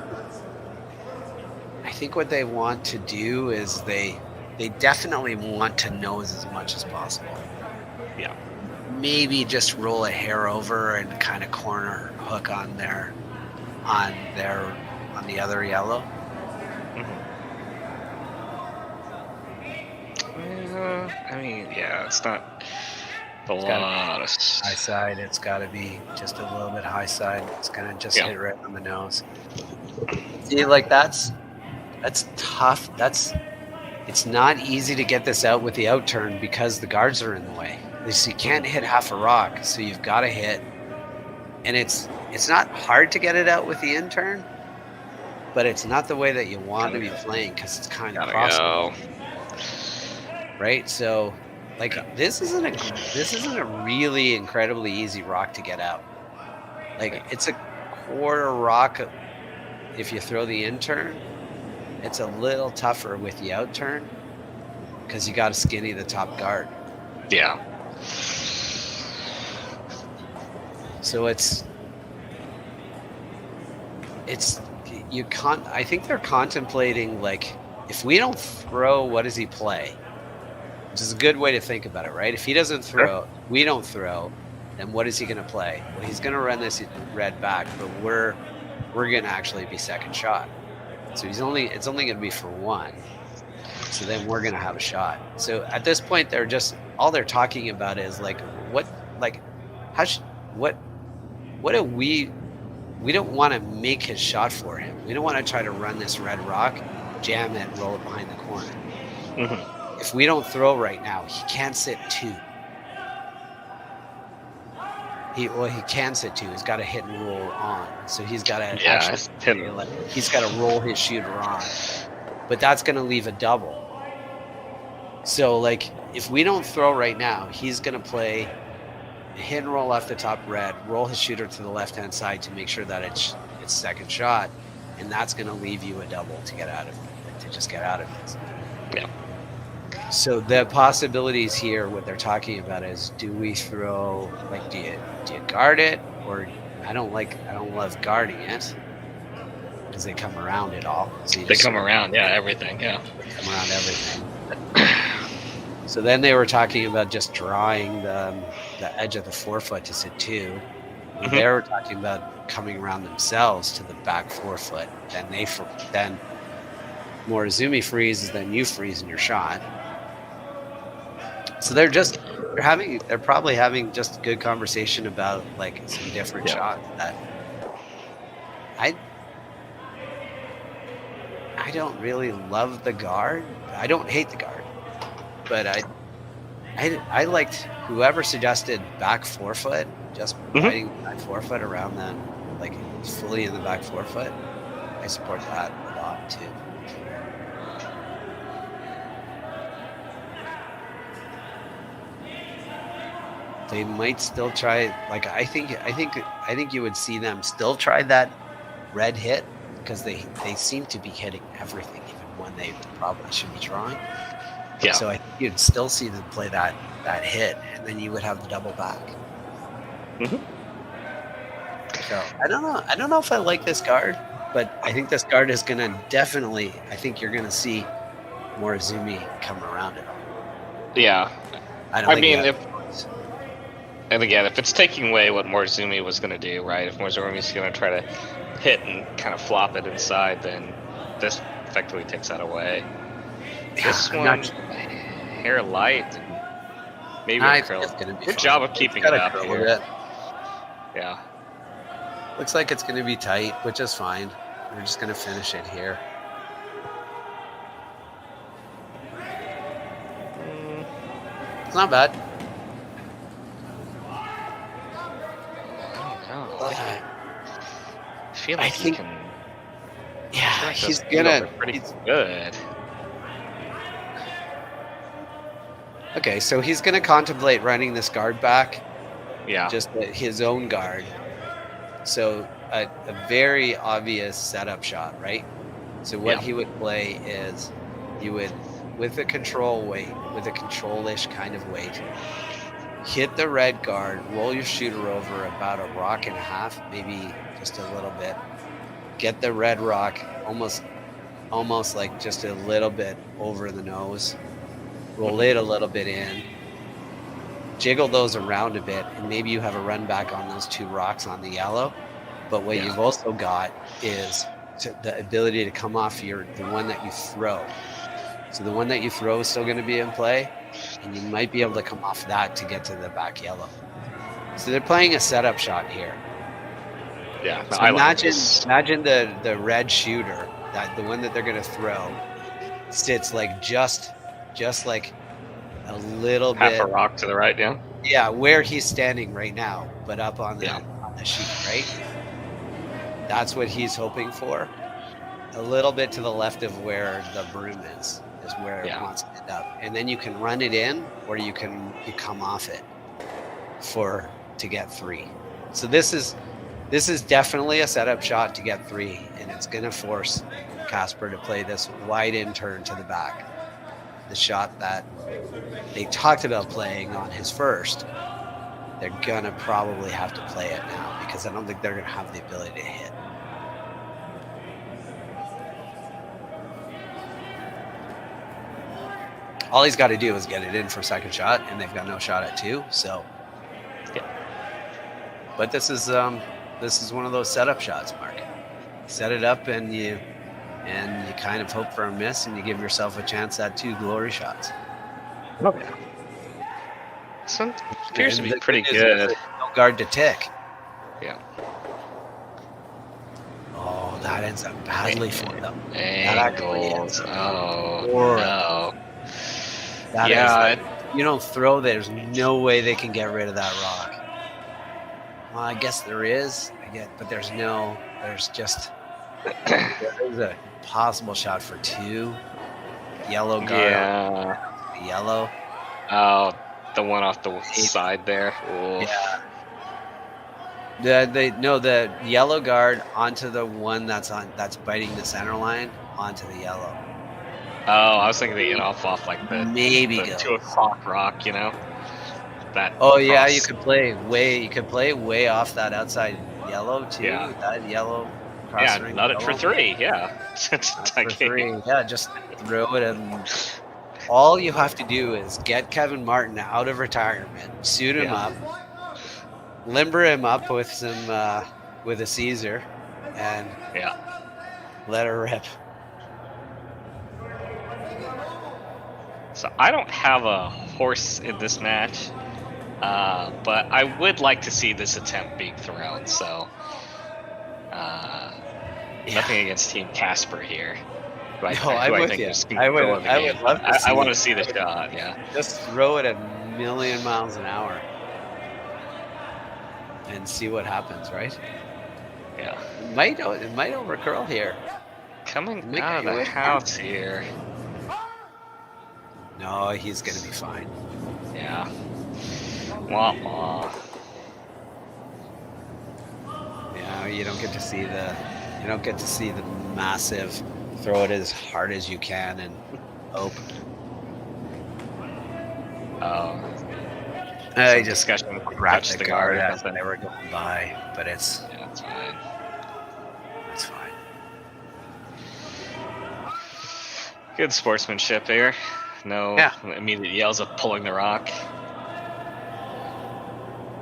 to do is they definitely want to nose as much as possible. Yeah. Maybe just roll a hair over and kind of corner hook on the other yellow. I mean, yeah, it's not a lot of high side. It's got to be just a little bit high side. It's gonna just hit right on the nose. See, like that's tough. It's not easy to get this out with the out turn because the guards are in the way. So you can't hit half a rock, so you've got to hit. And it's not hard to get it out with the in turn, but it's not the way that you want to be playing because it's kind of crossing. Right? So, like, this isn't a really incredibly easy rock to get out. Like, it's a quarter rock if you throw the in turn. It's a little tougher with the out turn because you got to skinny the top guard. Yeah. So I think they're contemplating, like, if we don't throw, what does he play? Which is a good way to think about it, right? If he doesn't throw, we don't throw, then what is he going to play? Well, he's going to run this red back, but we're going to actually be second shot. So it's only going to be for one. So then we're going to have a shot. So at this point, all they're talking about is we don't want to make his shot for him. We don't want to try to run this red rock, jam it, and roll it behind the corner. Mm-hmm. If we don't throw right now, he can't sit two. He can sit two. He's got to hit and roll on. So he's got to he's got to roll his shooter on. But that's going to leave a double. So, like, if we don't throw right now, he's going to play a hit and roll off the top red, roll his shooter to the left-hand side to make sure that it's second shot, and that's going to leave you a double to get out of it, to just get out of it. Yeah. So the possibilities here, what they're talking about is, do we throw, like, do you guard it, or I don't love guarding it because they come around it all. So they come around, everything, They come around everything. So then they were talking about just drawing the edge of the forefoot to sit two. Mm-hmm. They were talking about coming around themselves to the back forefoot. Then Morozumi freezes, then you freeze in your shot. So they're probably having just a good conversation about, like, some different shots that I I don't really love the guard. I don't hate the guard, but I liked whoever suggested back forefoot, just riding back forefoot around them, like fully in the back forefoot. I support that a lot too. They might still try. Like I think you would see them still try that red hit because they seem to be hitting everything, even when they probably should be drawing. Yeah. So I think you'd still see them play that hit, and then you would have the double back. So I don't know if I like this guard, but I think this guard is gonna definitely. I think you're gonna see Morozumi come around it. Yeah. I mean, and again, if it's taking away what Morozumi was going to do, right? If Morozumi's going to try to hit and kind of flop it inside, then this effectively takes that away. This one, hair light. Maybe a curl. Good job of keeping it up here. Yeah. Looks like it's going to be tight, which is fine. We're just going to finish it here. It's not bad. I feel like he can. Yeah, he's pretty good. Okay, so he's gonna contemplate running this guard back. Yeah. Just his own guard. So a very obvious setup shot, right? So what he would play is he would, with a control weight, with a control-ish kind of weight, hit the red guard, roll your shooter over about a rock and a half, maybe just a little bit. Get the red rock almost like just a little bit over the nose. Roll it a little bit in. Jiggle those around a bit, and maybe you have a run back on those two rocks on the yellow. But what you've also got is the ability to come off the one that you throw. So the one that you throw is still going to be in play, and you might be able to come off that to get to the back yellow. So they're playing a setup shot here. Yeah. So imagine the red shooter, that the one that they're going to throw, sits like just like a little half bit a rock to the right, yeah. Yeah, where he's standing right now, but up on the sheet, right? That's what he's hoping for. A little bit to the left of where the broom is where it wants to end up. And then you can run it in, or you come off it to get 3. So this is definitely a setup shot to get 3, and it's going to force Casper to play this wide in turn to the back. The shot that they talked about playing on his first, they're going to probably have to play it now, because I don't think they're going to have the ability to hit. All he's got to do is get it in for second shot, and they've got no shot at 2. So, but this is one of those setup shots, Mark. Set it up, and you kind of hope for a miss, and you give yourself a chance at 2 glory shots. Okay. So appears to be pretty good. No guard to tick. Yeah. Oh, that ends up badly for them. Angles. Oh, no. You don't throw, there's no way they can get rid of that rock. Well, I guess there is. But there's just there's a possible shot for 2. Yellow guard. Yeah. Yellow. Oh, the one off the side there. Ooh. Yeah. The yellow guard onto the one that's biting the center line onto the yellow. Oh, I was thinking they get off like the 2 o'clock rock, you know. That. Oh yeah, you could play way off that outside yellow too. Yeah. That yellow. Yeah, nut it for 3. Yeah. For 3. Yeah, just throw it, and all you have to do is get Kevin Martin out of retirement, suit him up, limber him up with some with a Caesar, and let her rip. So I don't have a horse in this match, but I would like to see this attempt being thrown. So nothing against Team Casper here. I'm with you. I would love to see I want to see the shot. Yeah. Just throw it at a million miles an hour and see what happens, right? Yeah. It might overcurl here. Coming out of the house here. No, he's gonna be fine. Yeah. Wah wah. Yeah, you don't get to see the massive. Throw it as hard as you can and hope. I just grabbed the guard as they were going by, but it's fine. It's fine. Good sportsmanship here. No immediate yells of pulling the rock.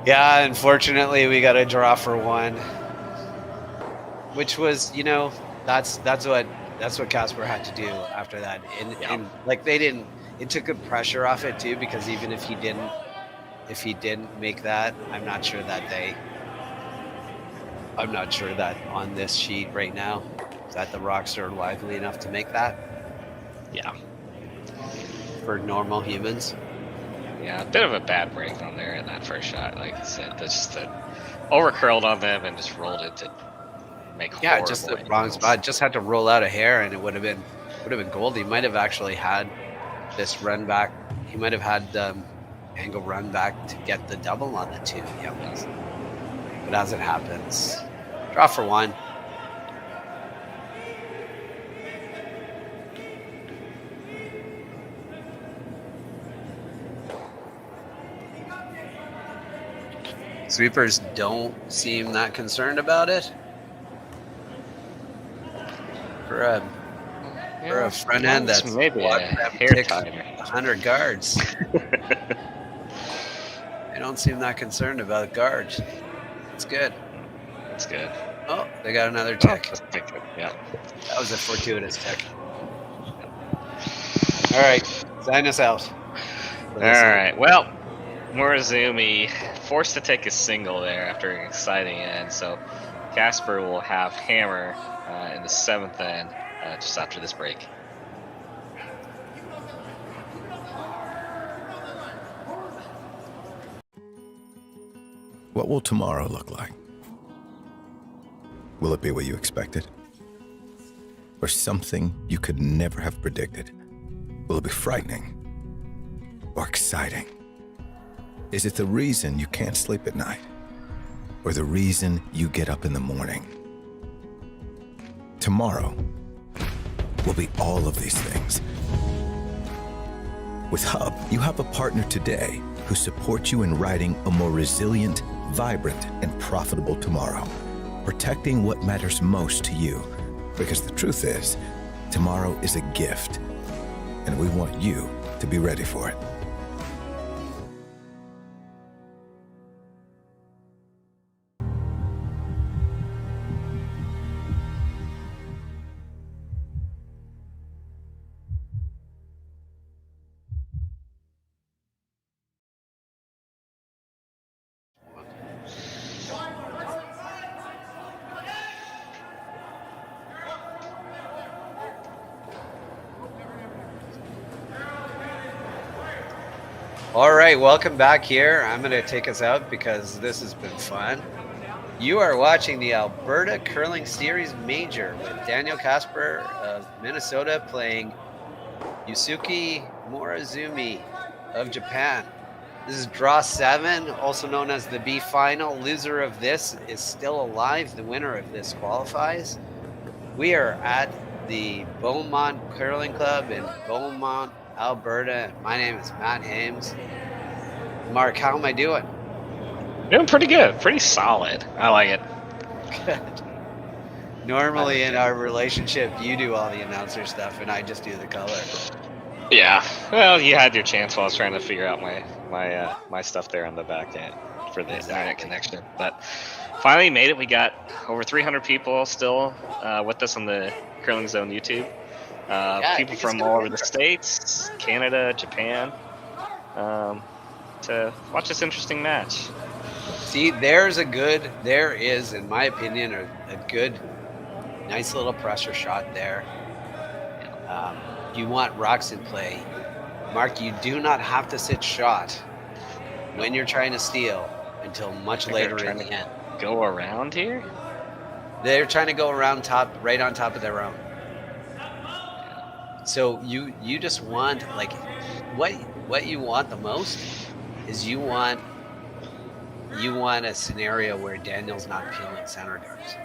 Yeah, unfortunately, we got a draw for one, which was, that's what Casper had to do after that, and like it took the pressure off it too, because even if he didn't make that, I'm not sure that on this sheet right now that the rocks are lively enough to make that. Yeah. For normal humans. Yeah, a bit of a bad break on there in that first shot. Like I said, just overcurled on them and just rolled it to make horrible just the angles. wrong spot. Just had to roll out a hair, and it would have been gold. He might have actually had this run back. He might have had angle run back to get the double on the two. Yeah, but as it happens, draw for one. Sweepers don't seem that concerned about it. For a front end that's maybe a hair tighter. 100 guards. They don't seem that concerned about guards. It's good. That's good. Oh, they got another tick. Yeah. That was a fortuitous tick. All right, sign us out. All right. Well, Morozumi forced to take a single there after an exciting end, so Casper will have hammer in the 7th end just after this break. What will tomorrow look like? Will it be what you expected? Or something you could never have predicted? Will it be frightening or exciting? Is it the reason you can't sleep at night? Or the reason you get up in the morning? Tomorrow will be all of these things. With Hub, you have a partner today who supports you in writing a more resilient, vibrant, and profitable tomorrow, protecting what matters most to you. Because the truth is, tomorrow is a gift, and we want you to be ready for it. All right, welcome back here. I'm going to take us out because this has been fun. You are watching the Alberta Curling Series Major with Daniel Casper of Minnesota playing Yusuke Morozumi of Japan. This is draw 7, also known as the B final. Loser of this is still alive. The winner of this qualifies. We are at the Beaumont Curling Club in Beaumont, Alberta. My name is Matt Hames. Mark, how am I doing? Doing pretty good. Pretty solid. I like it. Good. Normally in our relationship, you do all the announcer stuff and I just do the color. Yeah. Well, you had your chance while I was trying to figure out my stuff there on the back end for the internet connection. But finally made it. We got over 300 people still with us on the Curling Zone YouTube. People from all over the States, Canada, Japan, to watch this interesting match. See, there is, in my opinion, a good, nice little pressure shot there. You want rocks in play. Mark, you do not have to sit shot when you're trying to steal until much later in the end. Go around here? They're trying to go around top, right on top of their own. So you just want, like, what you want the most is you want a scenario where Daniel's not peeling center guards.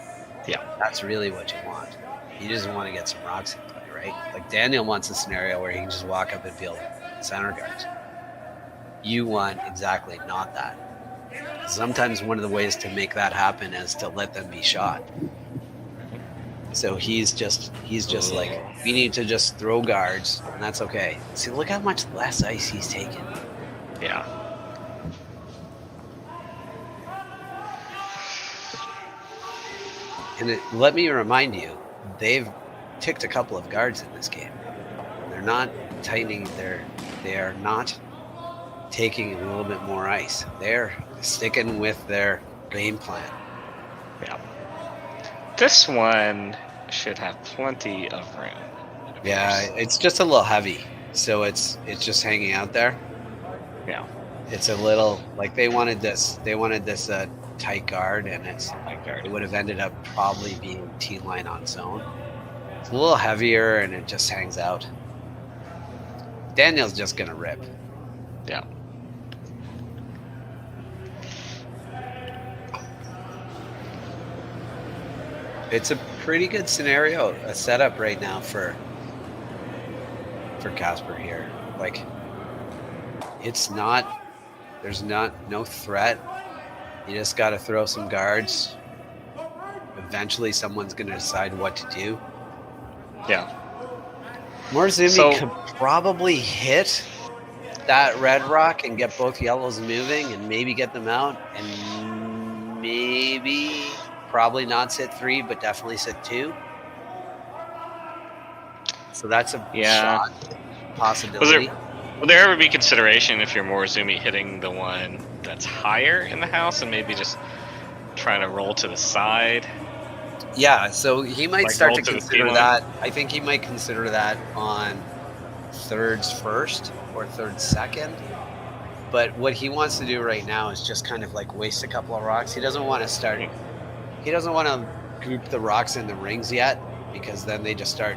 Yeah. That's really what you want. You just want to get some rocks in play, right? Like Daniel wants a scenario where he can just walk up and peel center guards. You want exactly not that. Sometimes one of the ways to make that happen is to let them be shot. So he's just like, we need to just throw guards, and that's okay. See, look how much less ice he's taken. Yeah. And let me remind you, they've ticked a couple of guards in this game. They're not tightening they are not taking a little bit more ice. They're sticking with their game plan. Yeah. This one should have plenty of room. Yeah, it's just a little heavy, so it's just hanging out there. Yeah. It's a little like they wanted this tight guard, and it would have ended up probably being T-line on zone. It's a little heavier, and it just hangs out. Daniel's just gonna rip. Yeah. It's a pretty good scenario, a setup right now for Casper here. Like, it's not, there's no threat. You just got to throw some guards. Eventually someone's going to decide what to do. Yeah. Morozumi could probably hit that red rock and get both yellows moving and maybe get them out, and maybe probably not sit 3, but definitely sit 2. So that's a shot possibility. Would there ever be consideration if you're Morozumi hitting the one that's higher in the house and maybe just trying to roll to the side? Yeah, so he might start to consider that. P1. I think he might consider that on thirds first or thirds second. But what he wants to do right now is just kind of like waste a couple of rocks. He doesn't want to start. He doesn't want to group the rocks in the rings yet, because then they just start.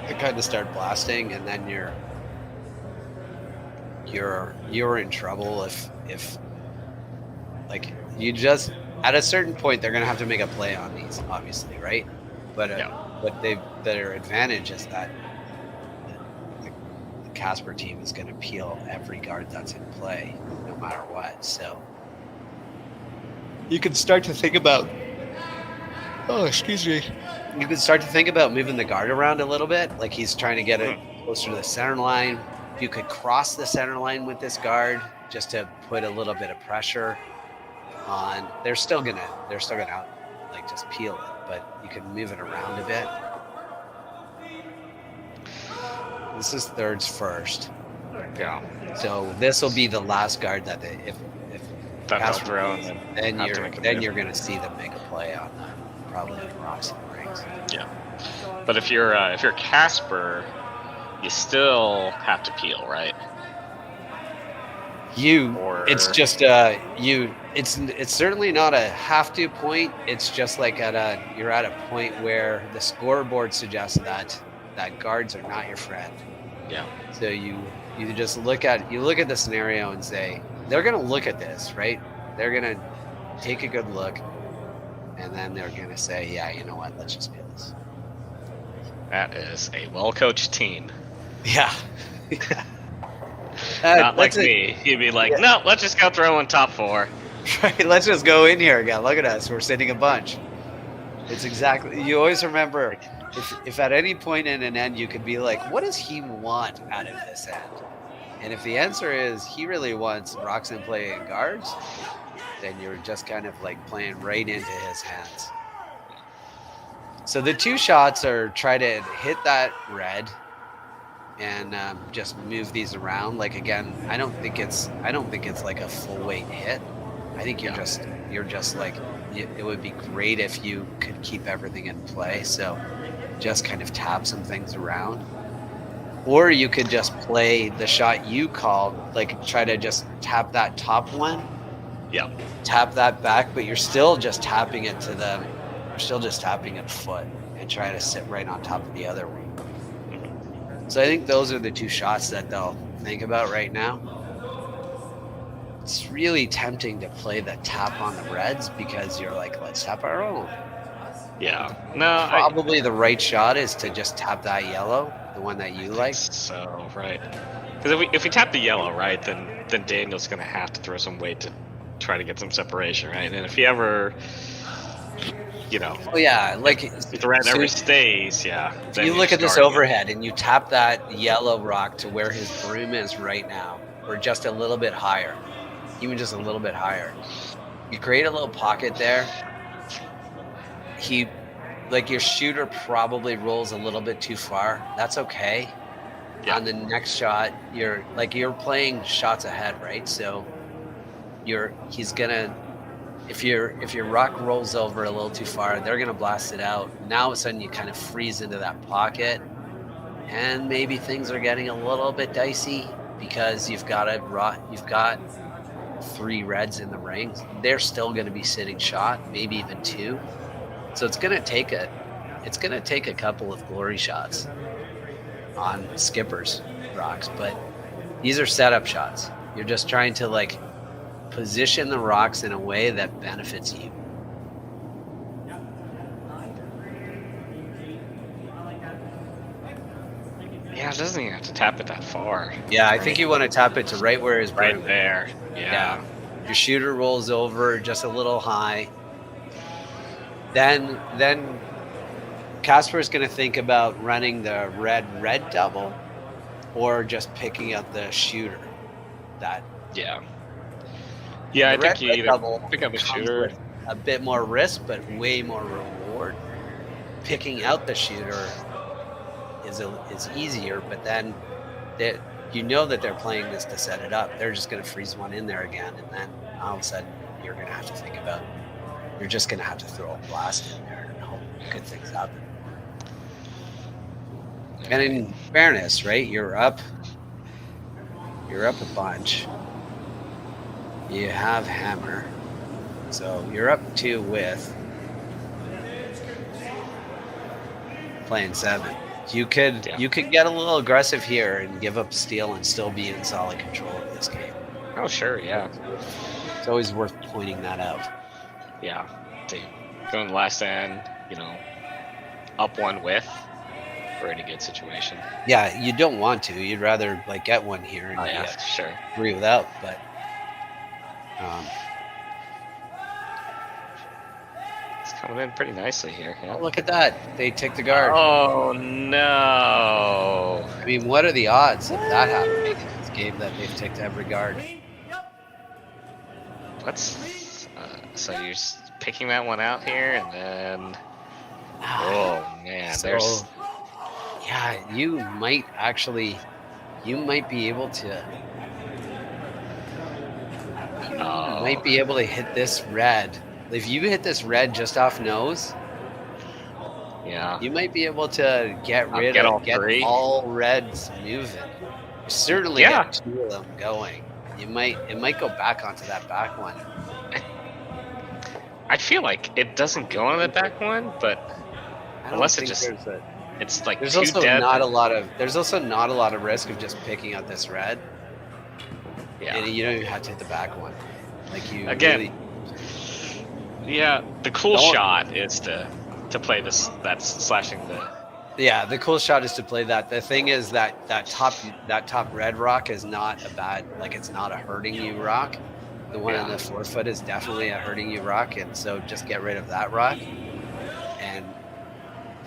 They kind of start blasting, and then you're in trouble if like you just. At a certain point, they're going to have to make a play on these, obviously, right? But their advantage is that the Casper team is going to peel every guard that's in play, no matter what. So you can start to think about. Oh, excuse me. You can start to think about moving the guard around a little bit, like he's trying to get it closer to the center line. You could cross the center line with this guard just to put a little bit of pressure on. They're still gonna like just peel it, but you can move it around a bit. This is thirds first. Yeah. So this will be the last guard that they if That's throw, then you're gonna see them make a play on probably on rocks and rings. Yeah. But if you're Casper, you still have to peel, right? It's just it's certainly not a have to point. It's just like you're at a point where the scoreboard suggests that guards are not your friend. Yeah. So you just look at the scenario and say, they're gonna look at this, right? They're gonna take a good look, and then they're gonna say, yeah, you know what, let's just peel this. That is a well-coached team. Yeah. Not like me. He'd be like, no, let's just go throw in top 4. Right, let's just go in here again. Look at us. We're sitting a bunch. It's exactly. You always remember, if at any point in an end you could be like, what does he want out of this end? And if the answer is he really wants rocks in play and guards, then you're just kind of like playing right into his hands. So the 2 shots are try to hit that red and just move these around. Like, again, I don't think it's like a full weight hit. I think you're just like, it would be great if you could keep everything in play. So just kind of tap some things around. Or you could just play the shot you called, like try to just tap that top one. Yeah. Tap that back, but you're still just tapping it to the, you're still just tapping it foot and try to sit right on top of the other one. So I think those are the two shots that they'll think about right now. It's really tempting to play the tap on the reds because you're like, let's tap our own. Yeah. No, Probably the right shot is to just tap that yellow, the one that you like. So, right. Because if we tap the yellow, right, then Daniel's going to have to throw some weight to try to get some separation, right? And if he ever, you know... Oh, yeah, like... If the red ever stays, yeah. If you look at this overhead and you tap that yellow rock to where his broom is right now, or just a little bit higher, even just a little bit higher, you create a little pocket there. Like your shooter probably rolls a little bit too far. That's okay. Yeah. On the next shot, you're playing shots ahead, right? So he's gonna, if your rock rolls over a little too far, they're gonna blast it out. Now all of a sudden you kind of freeze into that pocket, and maybe things are getting a little bit dicey because you've got 3 reds in the ring. They're still gonna be sitting shot, maybe even 2. So it's gonna take a couple of glory shots on Skipper's rocks, but these are setup shots. You're just trying to like position the rocks in a way that benefits you. Yeah, it doesn't even have to tap it that far. Yeah, I think you want to tap it to right where his right there. Yeah. Your shooter rolls over just a little high. Then Casper is going to think about running the red double, or just picking up the shooter. I think you either pick up the shooter. A bit more risk, but way more reward. Picking out the shooter is easier, but then you know that they're playing this to set it up. They're just going to freeze one in there again, and then all of a sudden you're going to have to think about. You're just going to have to throw a blast in there and hope good things happen. And in fairness, right, you're up a bunch. You have hammer. So you're up 2 with playing 7. You could get a little aggressive here and give up steal and still be in solid control of this game. Oh, sure, yeah. It's always worth pointing that out. Yeah, going last end, up 1 with, for any good situation. Yeah, you don't want to. You'd rather like get one here and get sure 3 without, but it's coming in pretty nicely here. Yeah. Oh, look at that! They take the guard. Oh no! I mean, what are the odds of that happening in this game that they've taken every guard? So you're just picking that one out here, and then oh man, there's you might be able to hit this red. If you hit this red just off nose, you might be able to get all reds moving. Certainly get 2 of them going. It might go back onto that back one. I feel like it doesn't go on the back one, but unless it just it's like there's also not a lot of risk of just picking out this red. Yeah, and you don't even have to hit the back one. Like you again. Yeah, the cool shot is to play this. That's slashing the. Yeah, the cool shot is to play that. The thing is that top red rock is not a bad, like it's not a hurting you rock. The one on the 4-foot is definitely a hurting you rock, and so just get rid of that rock. And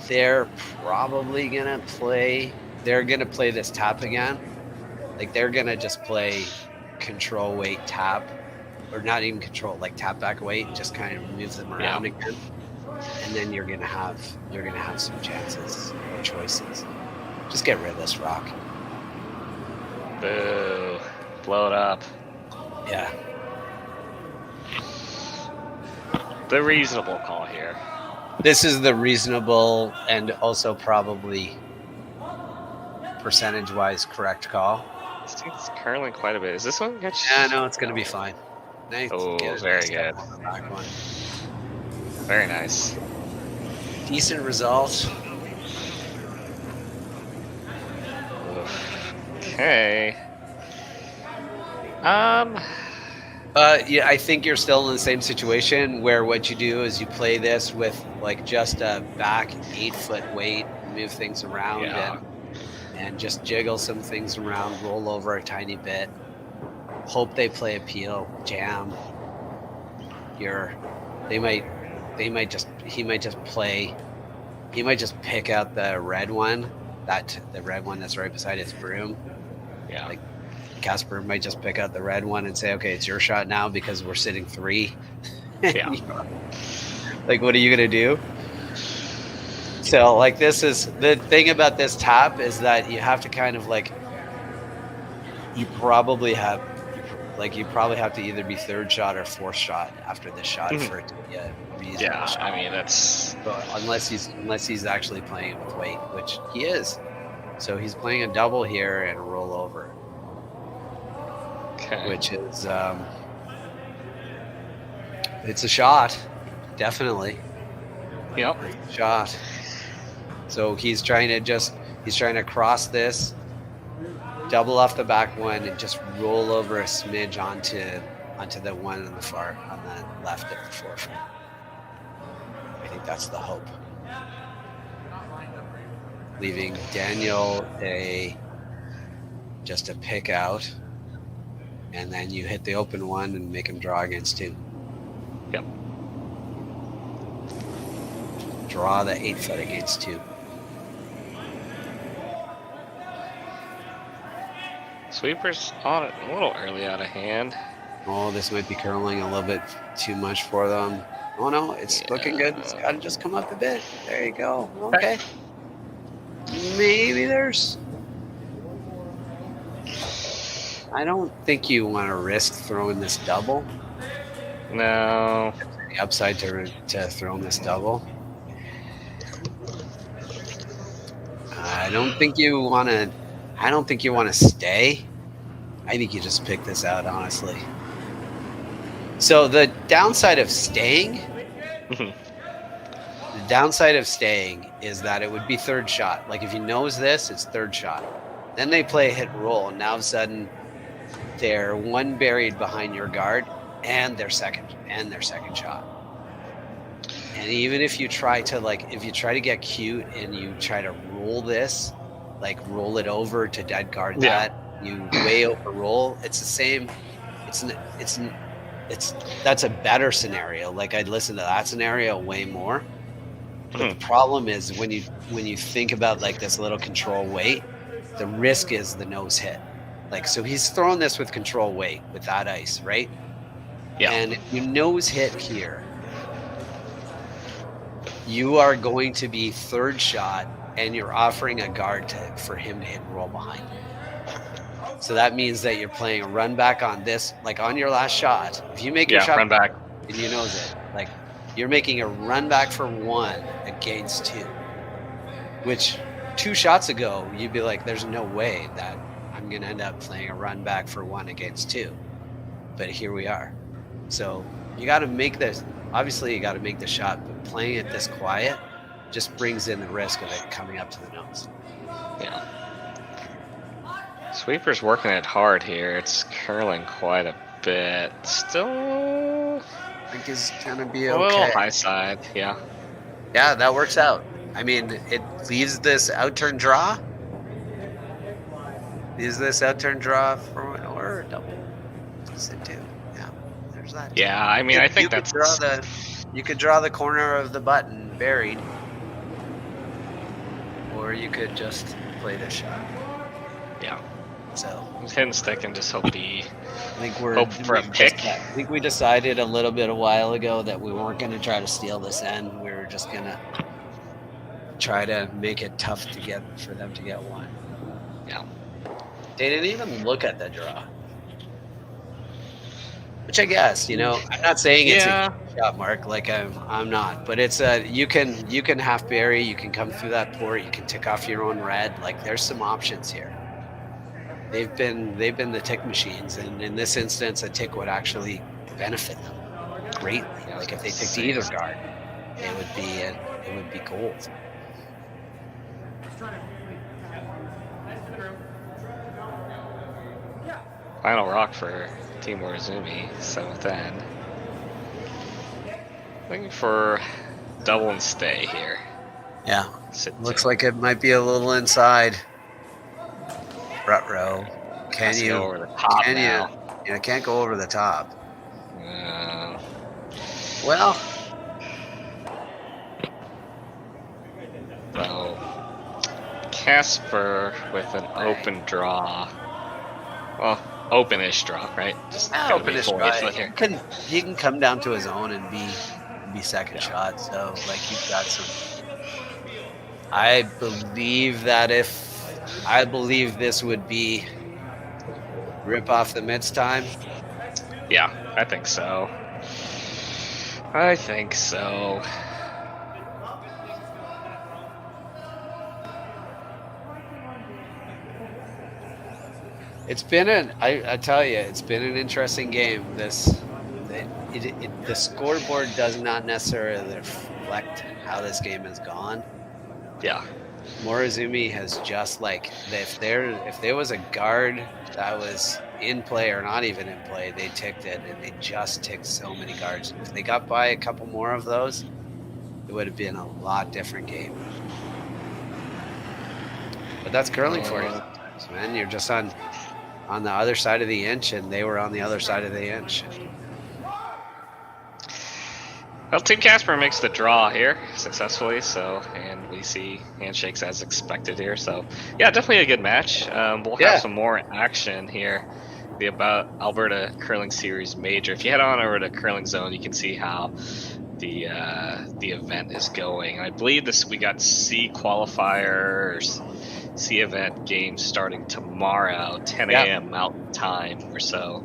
they're probably gonna play this tap again. Like they're gonna just play control weight tap, or not even control, like tap back weight, and just kind of move them around again. And then you're gonna have some chances or choices. Just get rid of this rock. Boo! Blow it up. Yeah. The reasonable call here. This is the reasonable and also probably percentage-wise correct call. It's curling quite a bit. Is this one? Yeah, no, it's going to be fine. Nice. Oh, Get a very nice good. step on the back one. Very nice. Decent result. Okay. Yeah, I think you're still in the same situation where what you do is you play this with like just a back 8-foot weight, move things around and just jiggle some things around, roll over a tiny bit. Hope they play a peel, jam. He might just pick out the red one, the red one that's right beside his broom. Yeah. Like Casper might just pick out the red one and say, okay, it's your shot now because we're sitting 3. Yeah. Like, what are you going to do? So, like, this is the thing about this tap is that you have to kind of like, you probably have to either be 3rd shot or 4th shot after this shot for it to be a reasonable shot. I mean, that's... But unless he's actually playing it with weight, which he is. So he's playing a double here and a roll over. Okay. Which is it's a shot, definitely. Yep. It's a shot. So he's trying to cross this, double off the back one, and just roll over a smidge onto the one on the left of the forefront. I think that's the hope. Leaving Daniel just a pick out. And then you hit the open one and make him draw against 2. Yep. Draw the 8-foot against 2. Sweeper's on it a little early out of hand. Oh, this might be curling a little bit too much for them. Oh no, it's looking good. It's got to just come up a bit. There you go. Okay. Maybe there's... I don't think you want to risk throwing this double. No. The upside to throwing this double. I don't think you want to stay. I think you just pick this out, honestly. So the downside of staying, is that it would be 3rd shot. Like if you nose this, it's 3rd shot. Then they play hit and roll, and now all of a sudden they're one buried behind your guard and their second shot. And even if you try to get cute and you try to roll this, like roll it over to dead guard that, you way over roll, it's the same. That's a better scenario. Like I'd listen to that scenario way more. But the problem is when you think about like this little control weight, the risk is the nose hit. Like, so he's throwing this with control weight with that ice, right? Yeah. And if you nose hit here, you are going to be 3rd shot and you're offering a guard for him to hit and roll behind. So that means that you're playing a run back on this, like on your last shot. If you make your shot run back and you nose it, like you're making a run back for 1 against 2, which 2 shots ago, you'd be like, there's no way that I'm going to end up playing a run back for 1 against 2. But here we are. So you got to make this, obviously you got to make the shot, but playing it this quiet just brings in the risk of it coming up to the nose. Yeah. Sweeper's working it hard here. It's curling quite a bit. Still, I think it's going to be a okay. little high side, yeah. Yeah, that works out. I mean, it leaves this outturn draw. Is this outturn draw for an or a double? Sit 2. Yeah, there's that. Yeah, I mean, I think that's... You could draw the corner of the button buried. Or you could just play this shot. Yeah. So hit and stick and just hope I think hope for a pick. I think we decided a little bit a while ago that we weren't going to try to steal this end. We were just going to try to make it tough for them to get 1. Yeah. They didn't even look at the draw. Which I guess, I'm not saying shot, Mark. Like I'm not. But it's you can half bury. You can come through that port. You can tick off your own red. Like there's some options here. They've been the tick machines, and in this instance, a tick would actually benefit them greatly. Like if they ticked either guard, it would be gold. Final rock for Team Morozumi, 7th end. Looking for double and stay here. Yeah, looks like it might be a little inside. Front row. Can you go over the top now? You can't go over the top. Well. So, Casper with an open draw. Well, open-ish draw, right? Just Open-ish draw. He can come down to his own and be second shot. So, like, you've got some. I believe this would be rip off the mitts time. Yeah, I think so. It's been I tell you, it's been an interesting game. The scoreboard does not necessarily reflect how this game has gone. Yeah. Morozumi has just like, if there was a guard that was in play or not even in play, they ticked it, and they just ticked so many guards. If they got by a couple more of those, it would have been a lot different game. But that's curling for you sometimes, man. You're just on the other side of the inch, and they were on the other side of the inch. Well, Team Casper makes the draw here successfully, and we see handshakes as expected here. So, yeah, definitely a good match. We'll have some more action here. The Alberta Curling Series Major. If you head on over to Curling Zone, you can see how the event is going. I believe we got C qualifiers, C event games starting tomorrow, 10 a.m. Mountain Time or so,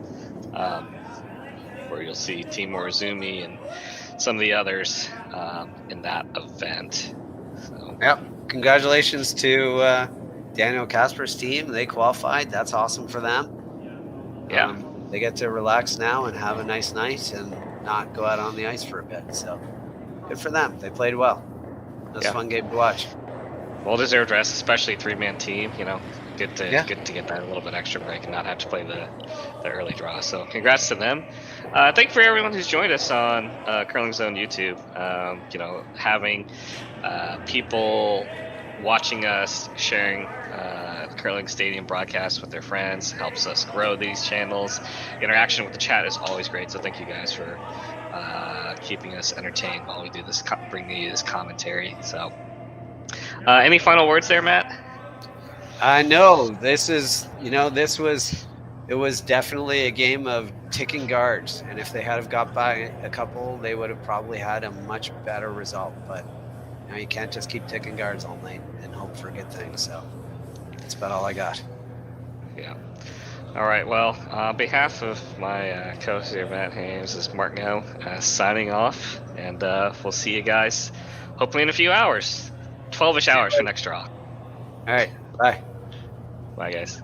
where you'll see Team Morozumi and some of the others in that event. So. Yep. Congratulations to Daniel Casper's team. They qualified. That's awesome for them. Yeah. They get to relax now and have a nice night and not go out on the ice for a bit. So good for them. They played well. It was a fun game to watch. Well-deserved rest, especially three-man team. Good to get that a little bit extra break and not have to play the early draw. So congrats to them. Thank you for everyone who's joined us on Curling Zone YouTube. Having people watching us, sharing curling stadium broadcasts with their friends helps us grow these channels. Interaction with the chat is always great. So thank you guys for keeping us entertained while we do this, bringing you this commentary. So any final words there, Matt? No, it was definitely a game of ticking guards, and if they had have got by a couple, they would have probably had a much better result. But you can't just keep ticking guards all night and hope for good things. So that's about all I got. Yeah. All right. Well, on behalf of my co-host here, Matt Hames, this is Mark Ngo, signing off, and we'll see you guys hopefully in a few hours, 12-ish hours for next draw. All right. Bye. Bye, guys.